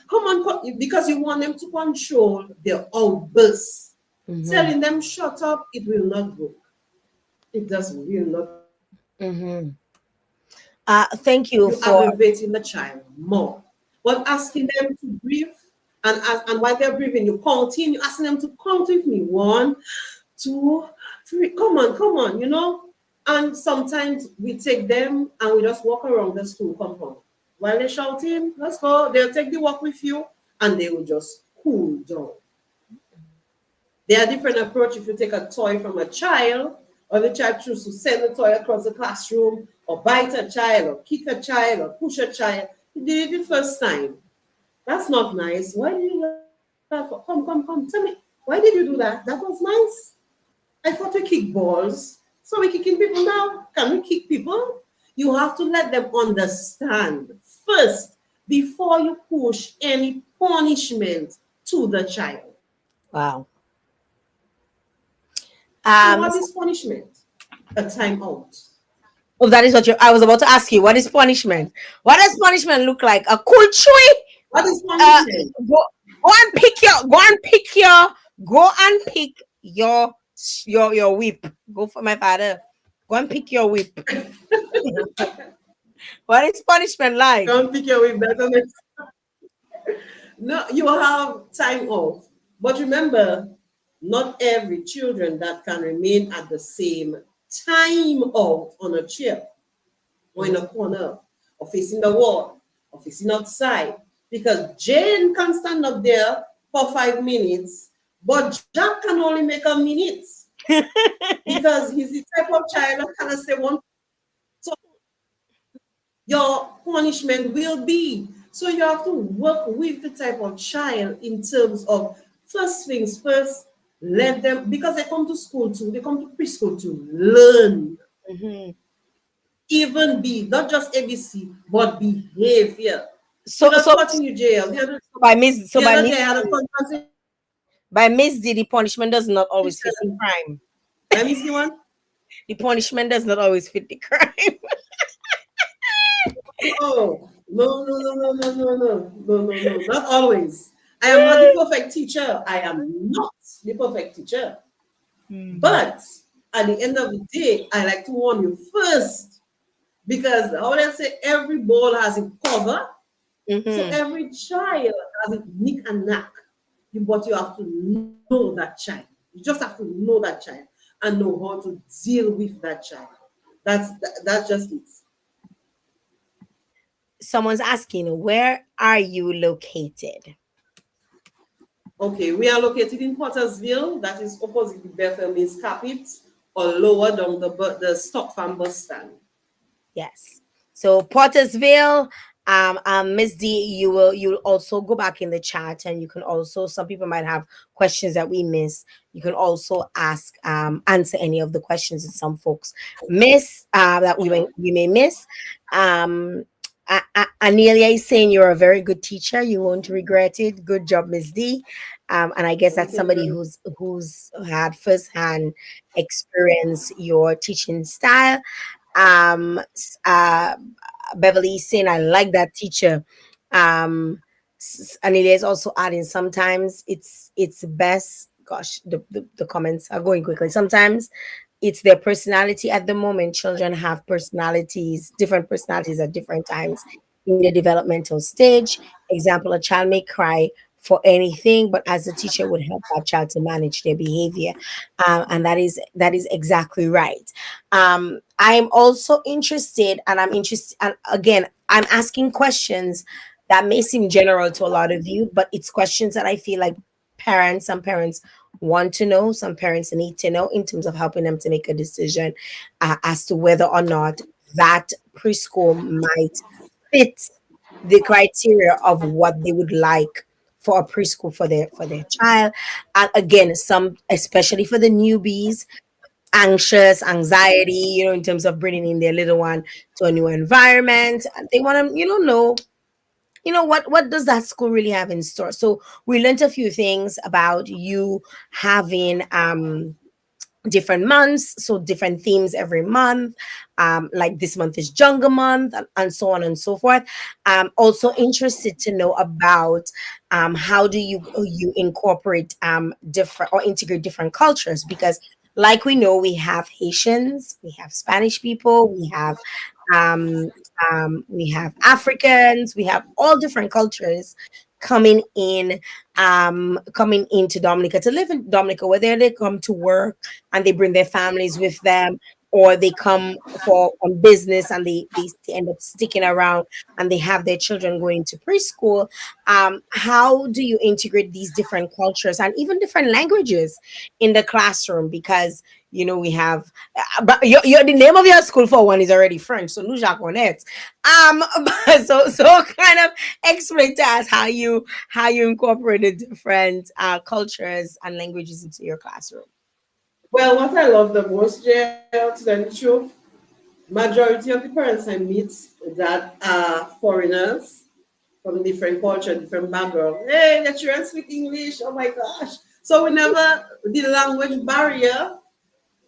Come on, because you want them to control their outbursts. Mm-hmm. Telling them shut up, it will not work. It just will not work. Mm-hmm. Thank You you for. aggravating the child more. But asking them to breathe, and while they're breathing, you continue asking them to count with me. One, two, three. Come on. And sometimes we take them and we just walk around the school compound. While they're shouting, let's go, they'll take the walk with you and they will just cool down. There are different approach if you take a toy from a child, or the child chooses to send the toy across the classroom, or bite a child, or kick a child, or push a child. You did it the first time. That's not nice. Why did you do that? Come. Tell me. Why did you do that? That was nice. I thought we kick balls. So we're kicking people now. Can we kick people? You have to let them understand first before you push any punishment to the child. Wow. So Um, what is punishment? A timeout. oh, that is what I was about to ask you. What is punishment? What does punishment look like? A cool tree? What is Uh, punishment? go and pick your go and pick your go and pick your whip. Go for my father. Go and pick your whip. What is punishment like? Don't pick your way better. No, you have time off. But remember, not every children that can remain at the same time out on a chair or in a corner or facing the wall or facing outside. Because Jane can stand up there for 5 minutes, but Jack can only make a minute because he's the type of child that cannot stay one. So your punishment will be. So you have to work with the type of child in terms of first things first, let them, because they come to school too, they come to preschool to learn, Mhm. even be, not just ABC, but behavior. So Without so cutting you, Jael, the other So The other day I had a conversation. by Miss D, the punishment does not always fit the crime. Let me see one. The punishment does not always fit the crime. Oh, no, no, no, no, no, no, no, no, no, no, not always. I am not the perfect teacher. I am not the perfect teacher. Mm. But at the end of the day, I like to warn you first because how would I say every ball has a cover, so Hmm. every child has a nick and knack. But you have to know that child. You just have to know that child and know how to deal with that child. That's just it. Someone's asking, where are you located? Okay, we are located in Pottersville, that is opposite the Bethel Mills Capit, or lower down the Stock Farm bus stand. Yes. So Pottersville, Miss D, you'll also go back in the chat, and you can also, some people might have questions that we miss. You can also ask, answer any of the questions that some folks miss, that we may miss. Um, Anelia is saying you're a very good teacher. You won't regret it. Good job, Miss D. And I guess Thank that's you somebody very much. who's had firsthand experience your teaching style. um s- uh Beverly is saying I like that teacher. And it is also adding sometimes it's best. Gosh, the comments are going quickly. Sometimes it's their personality. At the moment, children have personalities, different personalities at different times in the developmental stage. Example, a child may cry for anything, but as a teacher would help that child to manage their behavior. And that is exactly right. I'm also interested, and I'm interested, and again, I'm asking questions that may seem general to a lot of you, but it's questions that I feel like some parents want to know, some parents need to know in terms of helping them to make a decision, as to whether or not that preschool might fit the criteria of what they would like for a preschool for their child. And again, some, especially for the newbies, anxiety, in terms of bringing in their little one to a new environment. And they want to, know, what does that school really have in store. So we learned a few things about you having different months, so different themes every month. Like this month is jungle month, and so on and so forth. Also interested to know about, how do you incorporate, different or integrate different cultures, because like we know, we have Haitians, we have Spanish people, um, we have Africans, we have all different cultures coming in, coming into Dominica to live in Dominica, whether they come to work and they bring their families with them, or they come for on business and they end up sticking around and they have their children going to preschool. How do you integrate these different cultures and even different languages in the classroom? Because we have, but the name of your school for one is already French, so nous japonais. So kind of explain to us how you incorporated different cultures and languages into your classroom. Well, what I love the most, Jael, to tell the truth, majority of the parents I meet that are foreigners from different culture, different background. Hey, the children speak English. Oh my gosh. So we never the language barrier.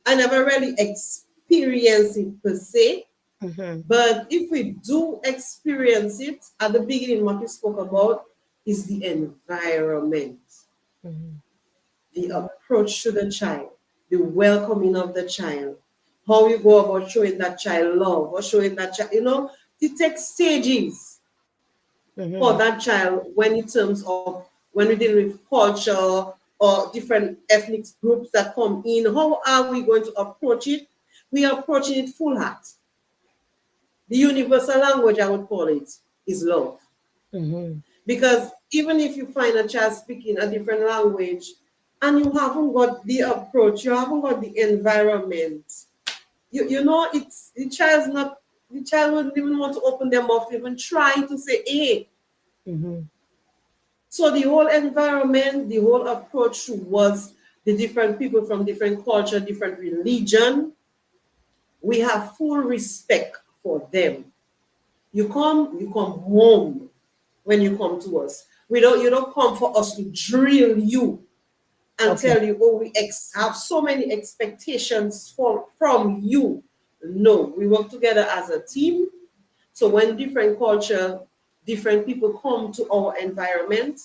I never really experienced it per se. Mm-hmm. But if we do experience it, at the beginning, what we spoke about is the environment, Mm-hmm. the approach to the child, the welcoming of the child, how you go about showing that child love or showing that child, it takes stages for Mm-hmm. that child when in terms of when we deal with culture or different ethnic groups that come in, how are we going to approach it? We are approaching it full heart. The universal language, I would call it, is love. Mm-hmm. Because even if you find a child speaking a different language and you haven't got the approach, you haven't got the environment, it's the child wouldn't even want to open their mouth to even try to say, hey. Mm-hmm. So the whole environment, the whole approach towards the different people from different culture, different religion, we have full respect for them. You come home when you come to us. You don't come for us to drill you and Okay. tell you, oh, have so many expectations from you. No, we work together as a team. So when different people come to our environment,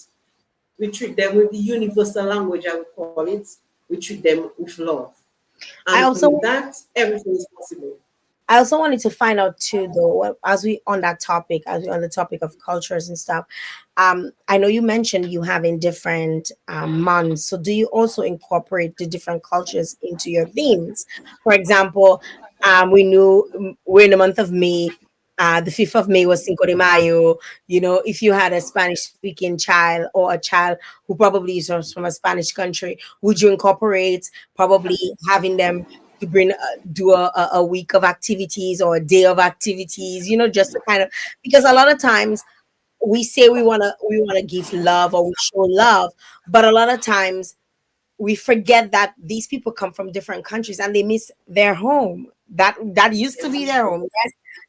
we treat them with the universal language, I would call it. We treat them with love. And I with also that, everything is possible. I also wanted to find out too, though, as we on that topic, as we on the topic of cultures and stuff. I know you mentioned you having different months. So, do you also incorporate the different cultures into your themes? For example, we knew we're in the month of May. The 5th of May was Cinco de Mayo. You know, if you had a Spanish speaking child or a child who probably is from a Spanish country, would you incorporate probably having them to bring do a week of activities or a day of activities, you know, just to kind of, because a lot of times we say we want to give love or we show love, but a lot of times we forget that these people come from different countries and they miss their home. That used to Yes, be it's their true. home.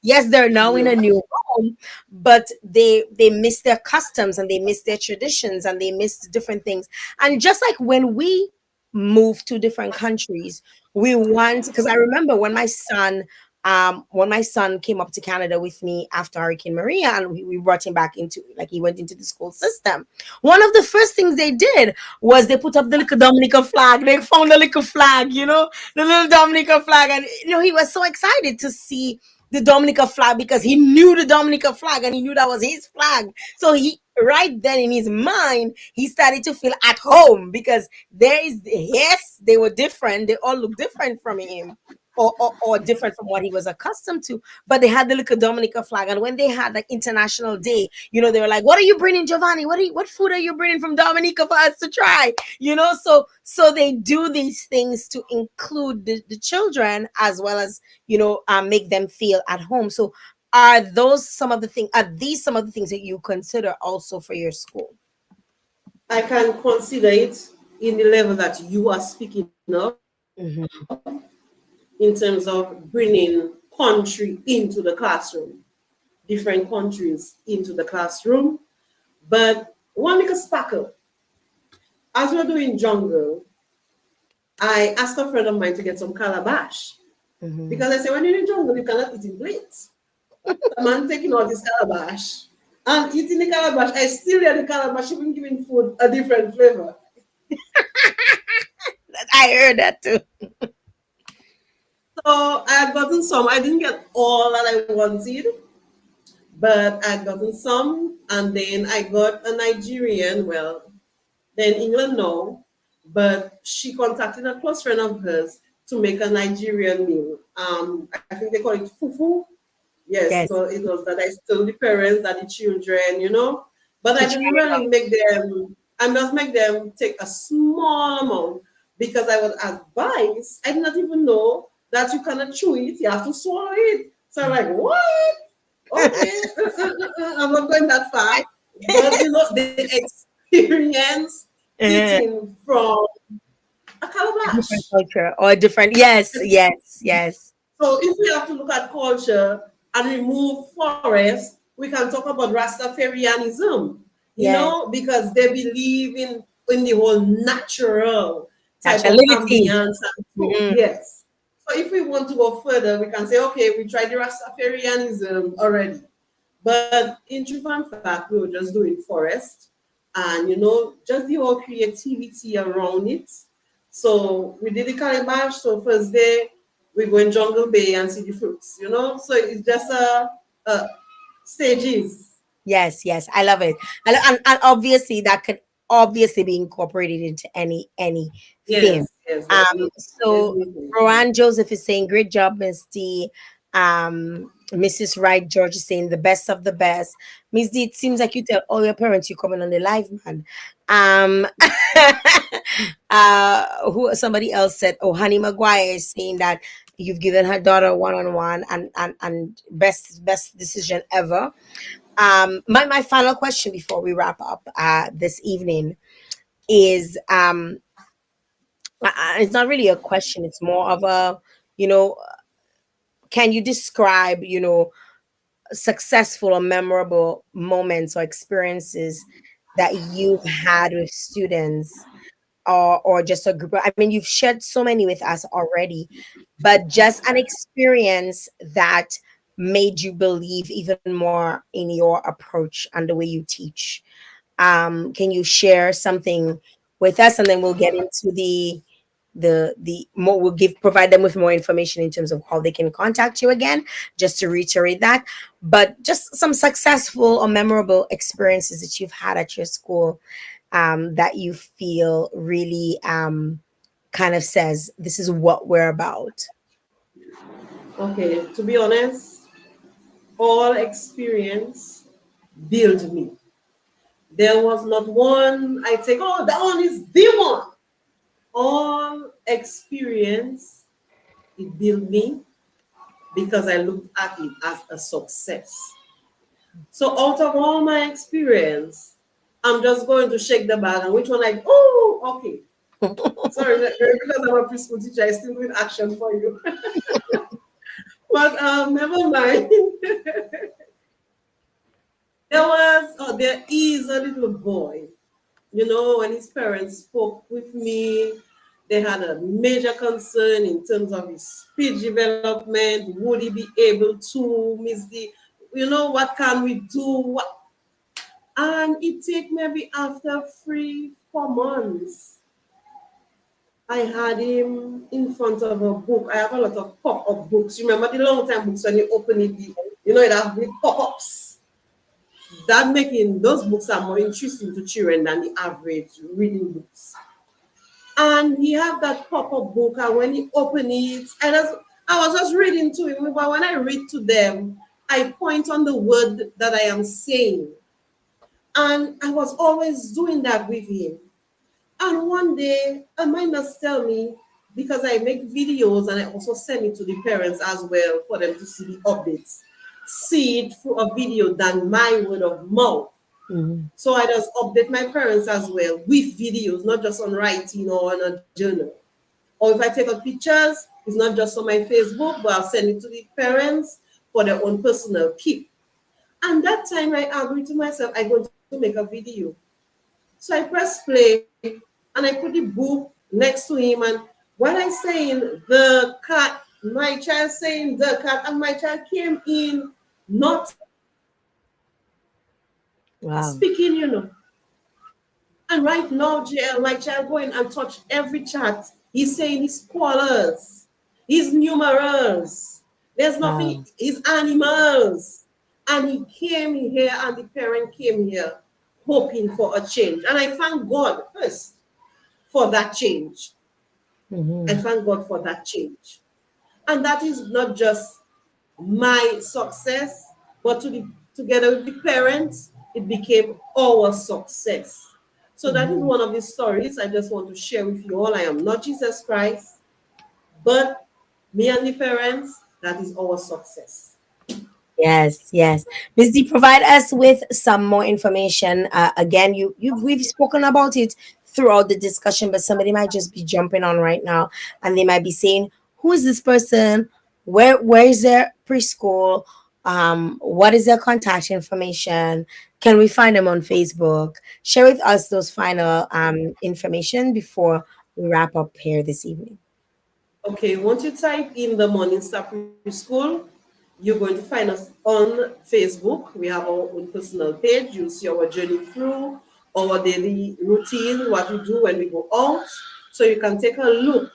Yes, they're now in a new home, but they miss their customs and they miss their traditions and they miss different things. And just like when we move to different countries, we want, because I remember when my son came up to Canada with me after Hurricane Maria, and we brought him back into, like, he went into the school system. One of the first things they did was they put up the little Dominica flag. They found the little flag, you know, the little Dominica flag. And, you know, he was so excited to see the Dominica flag because he knew the Dominica flag and he knew that was his flag. So he, right then in his mind, he started to feel at home because yes, they were different. They all look different from him. Or different from what he was accustomed to, but they had the little Dominica flag. And when they had like International Day, you know, they were like, "What are you bringing, Giovanni? What food are you bringing from Dominica for us to try?" You know, so they do these things to include the children as well as, you know, make them feel at home. So are these some of the things that you consider also for your school? I can consider it in the level that you are speaking of Hmm. in terms of bringing country into the classroom, different countries into the classroom. But one little sparkle, as we're doing jungle, I asked a friend of mine to get some calabash Hmm. because I say when you're in jungle, you cannot eat in plates. The man taking all this calabash and eating the calabash. I still hear the calabash even giving food a different flavor. I heard that too. So I had gotten some. I didn't get all that I wanted, but I had gotten some, and then I got a Nigerian. Well, they're in England now, but she contacted a close friend of hers to make a Nigerian meal. I think they call it fufu. Yes, Yes, it was that I told the parents that the children, you know, but to I try didn't it really make them. I must make them take a small amount because I was advised. I did not even know that you cannot chew it; you have to swallow it. So I'm like, what? Okay, I'm not going that far. But you know, the experience out. eating from a Different calabash. culture or different, yes, yes, yes, So if we have to look at culture and remove forest, we can talk about Rastafarianism, you yes. know, because they believe in the whole natural type of Naturality. ambience and food. Mhm. Yes. So if we want to go further, we can say, okay, we tried the Rastafarianism already. But in truth and fact, we were just doing forest and, you know, just the whole creativity around it. So we did the calabash. So first day, we go in Jungle Bay and see the fruits, you know. So it's just a stages. Yes, yes, I love it. And obviously that could obviously be incorporated into any theme. Yes, yes, definitely. So Definitely. Rowan Joseph is saying, "Great job, Miss D." Mrs. Wright George is saying, "The best of the best." Miss D, it seems like you tell all your parents you're coming on the live, man. Um, who somebody else said, "Oh, Honey Maguire is saying that you've given her daughter one on one and best decision ever." My final question before we wrap up this evening is it's not really a question, it's more of a, you know, can you describe, successful or memorable moments or experiences that you've had with students, or just a group? I mean, you've shared so many with us already, but just an experience that made you believe even more in your approach and the way you teach. Can you share something with us, and then we'll get into the more, we'll give provide them with more information in terms of how they can contact you again, just to reiterate that. But just some successful or memorable experiences that you've had at your school, that you feel really kind of says this is what we're about. Okay, to be honest, all experience build me. There was not one I take, oh, that one is the one. All experience, it built me because I looked at it as a success. So out of all my experience, I'm just going to shake the bag and which one I, oh, okay. Sorry, because I'm a preschool teacher, I still with action for you. But never mind. There is a little boy. You know, when his parents spoke with me, they had a major concern in terms of his speech development. Would he be able to, Miss D? You know, what can we do? And it took maybe after 3, 4 months, I had him in front of a book. I have a lot of pop-up books. You remember the long time books when you open it, you know, it has with pop-ups. That making those books are more interesting to children than the average reading books. And he had that pop-up book, and when he opened it, I was just reading to him. But when I read to them, I point on the word that I am saying. And I was always doing that with him. And one day, a minders tell me, because I make videos and I also send it to the parents as well for them to see the updates, see it through a video than my word of mouth. Mhm. So I just update my parents as well with videos, not just on writing or on a journal. Or if I take out pictures, it's not just on my Facebook, but I'll send it to the parents for their own personal keep. And that time I agreed to myself, I'm going to make a video. So I press play and I put the book next to him. And when I saying the cat, my child saying the cat, and my child came in not Wow. speaking, you know. And right now, Jael, my child going and touch every chat. He's saying his koalas, his numerals. There's nothing, Wow. his animals. And he came here and the parent came here hoping for a change. And I thank God first for that change. I Hmm. thank God for that change. And that is not just my success, but together with the parents, it became our success. So that is Hmm. one of the stories I just want to share with you all. I am not Jesus Christ, but me and the parents, that is our success. Yes, yes. Ms. D, provide us with some more information. Again, we've spoken about it throughout the discussion, but somebody might just be jumping on right now, and they might be saying, "Who is this person? Where is their preschool? What is their contact information? Can we find them on Facebook?" Share with us those final information before we wrap up here this evening. Okay, once you type in the Morning Star Preschool, you're going to find us on Facebook. We have our own personal page. You'll see our journey through our daily routine, what we do when we go out. So you can take a look.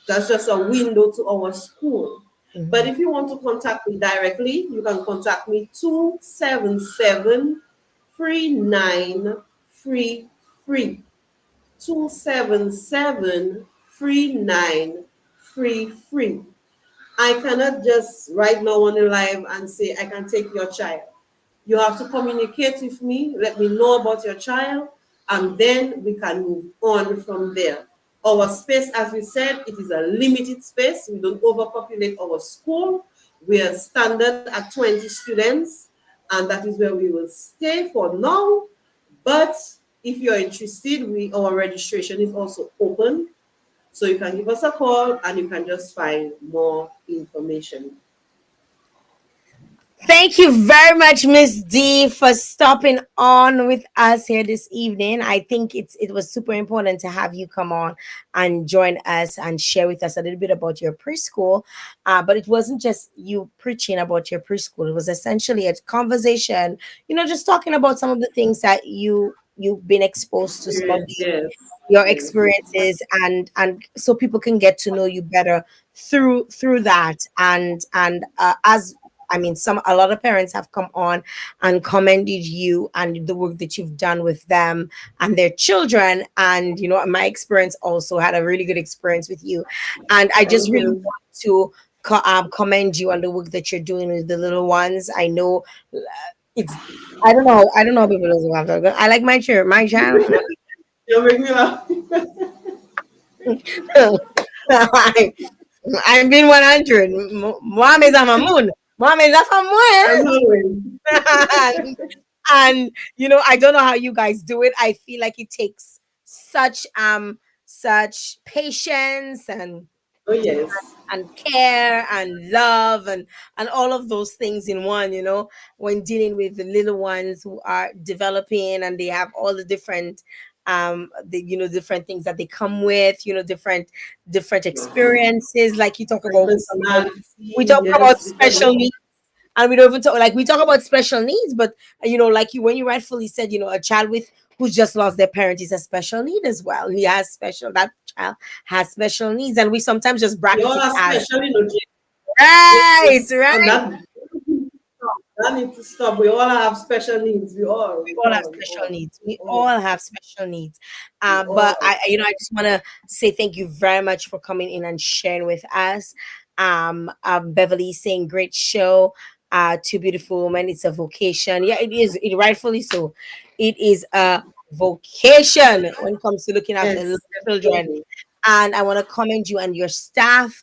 That's just a window to our school. But Mhm. if you want to contact me directly, you can contact me 277 3933. 277 3933. I cannot just right now on the live and say I can take your child. You have to communicate with me, let me know about your child, and then we can move on from there. Our space, as we said, it is a limited space. We don't overpopulate our school. We are standard at 20 students, and that is where we will stay for now. But if you're interested, our registration is also open. So you can give us a call and you can just find more information. Thank you very much, Miss D, for stopping on with us here this evening. I think it was super important to have you come on and join us and share with us a little bit about your preschool. But it wasn't just you preaching about your preschool. It was essentially a conversation, just talking about some of the things that you've been exposed to, some of Experience, yes. your Yes. experiences, and so people can get to know you better through that. And as I mean, some a lot of parents have come on and commended you and the work that you've done with them and their children. And my experience also had a really good experience with you, and I just Thank really you. want to commend you on the work that you're doing with the little ones. I know it's. I don't know how people doesn't laugh. I like my chair, my child. You make me laugh. I'm being 100. Mom is on my moon. Mom is off As somewhere. always. And I don't know how you guys do it. I feel like it takes such patience Oh, yes. and care and love and all of those things in one, when dealing with the little ones who are developing, and they have all the different different things that they come with, different experiences, like you talk about. We Personality, talk about yes, special different. needs, and we don't even talk, like, we talk about special needs, but like when you rightfully said, a child with who's just lost their parent is a special need as well. He has special That child has special needs, and we sometimes just We bracket all it are as special, right, yes. And right. that needs to stop. We all have special needs. We all have We special all, needs. We all, all have special needs. we But all. I just want to say thank you very much for coming in and sharing with us. Beverly saying great show. Two beautiful women. It's a vocation. Yeah, it is. It rightfully so. It is a vocation when it comes to looking after little Yes, children. definitely. And I want to commend you and your staff,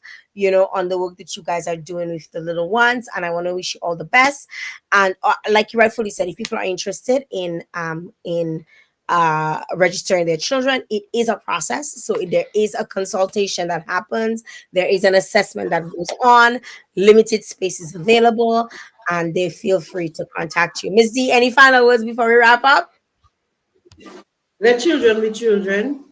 on the work that you guys are doing with the little ones. And I want to wish you all the best. And like you rightfully said, if people are interested in registering their children, it is a process. So there is a consultation that happens. There is an assessment that goes on. Limited space is available, and they feel free to contact you. Miss D, any final words before we wrap up? Let children be children.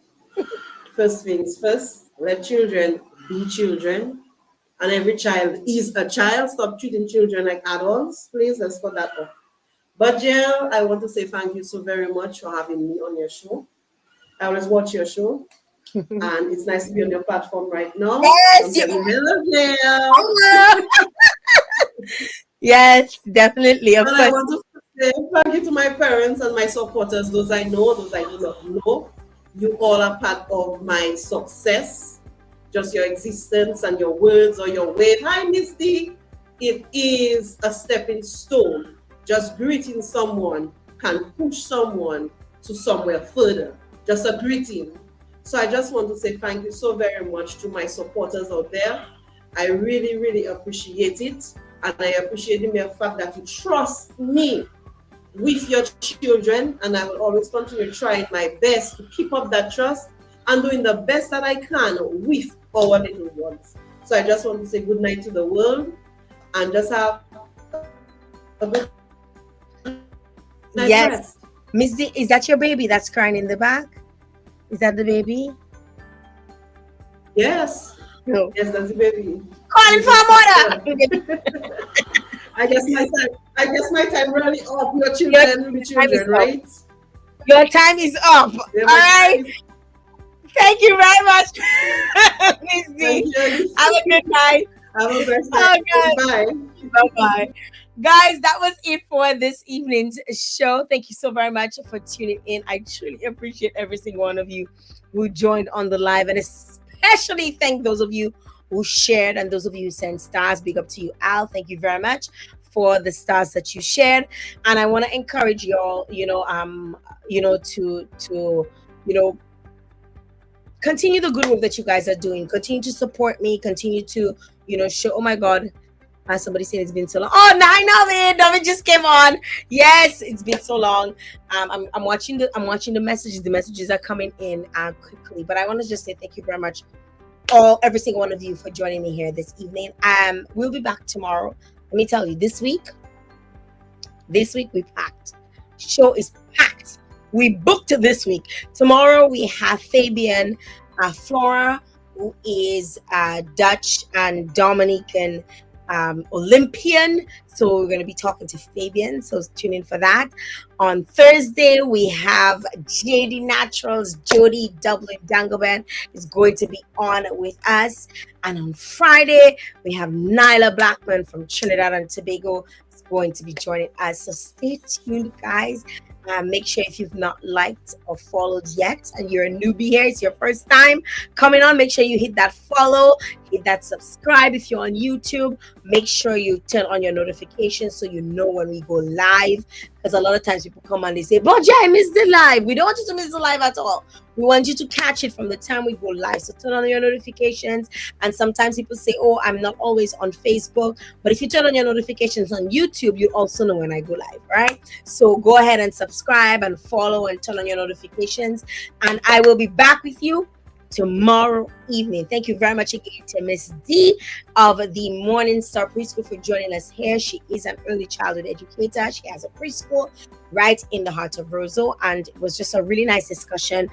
First things first. Let children be children. And every child is a child. Stop treating children like adults. Please, let's cut that off. But Jael, I want to say thank you so very much for having me on your show. I always watch your show, and it's nice to be on your platform right now. So Yes, I'm you. telling you, hello, Jael. Yes, definitely. Of And I course. want to say thank you to my parents and my supporters, those I know, those I do not know. You all are part of my success. Just your existence and your words or your wave. Hi, Misty. It is a stepping stone. Just greeting someone can push someone to somewhere further. Just a greeting. So I just want to say thank you so very much to my supporters out there. I really, really appreciate it. And I appreciate the mere fact that you trust me with your children. And I will always continue trying my best to keep up that trust and doing the best that I can with our little ones. So I just want to say good night to the world and just have a good night's rest. Yes. Miss D, is that your baby that's crying in the back? Is that the baby? Yes. No. Yes, that's the baby. Calling He's for a mother. sister. I guess my time really up. Your Your children will be time is children, up. right? Your time is up. All Yeah, my right. time is. Thank you very much, Miss Thank D. Have you. a good night. Have a blessed night. Oh, God. Bye. Bye bye. Guys, that was it for this evening's show. Thank you so very much for tuning in. I truly appreciate every single one of you who joined on the live, and especially thank those of you who shared and those of you who sent stars. Big up to you, Al. Thank you very much for the stars that you shared. And I want to encourage you all, to you know continue the good work that you guys are doing. Continue to support me. Continue to, show. Oh my God, somebody said it's been so long. Oh, I know it. David just came on. Yes, it's been so long. I'm watching the messages. The messages are coming in quickly. But I want to just say thank you very much, every single one of you, for joining me here this evening. We'll be back tomorrow. Let me tell you, this week This week we packed. Show is packed. We booked this week. Tomorrow we have Fabian, Flora, who is Dutch and Dominican Olympian. So we're going to be talking to Fabian. So tune in for that. On Thursday, we have JD Naturals. Jody Dublin Dangleban is going to be on with us. And on Friday, we have Nyla Blackman from Trinidad and Tobago is going to be joining us. So stay tuned, guys. Make sure if you've not liked or followed yet and you're a newbie here, it's your first time coming on, make sure you hit that follow, hit that subscribe. If you're on YouTube, make sure you turn on your notifications so you know when we go live, because a lot of times people come and they say, but I missed the live. We don't want you to miss the live at all. We want you to catch it from the time we go live. So turn on your notifications. And sometimes people say, oh, I'm not always on Facebook. But if you turn on your notifications on YouTube, you also know when I go live, right? So go ahead and subscribe and follow and turn on your notifications. And I will be back with you tomorrow evening. Thank you very much again to Miss D of the Morning Star Preschool for joining us here. She is an early childhood educator. She has a preschool right in the heart of Roseau, and it was just a really nice discussion,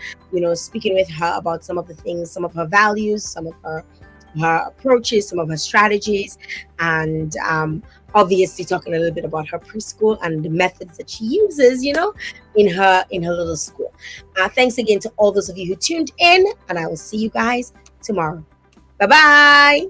speaking with her about some of the things, some of her values, some of her approaches, some of her strategies, and obviously talking a little bit about her preschool and the methods that she uses, in her little school. Thanks again to all those of you who tuned in, and I will see you guys tomorrow. Bye-bye.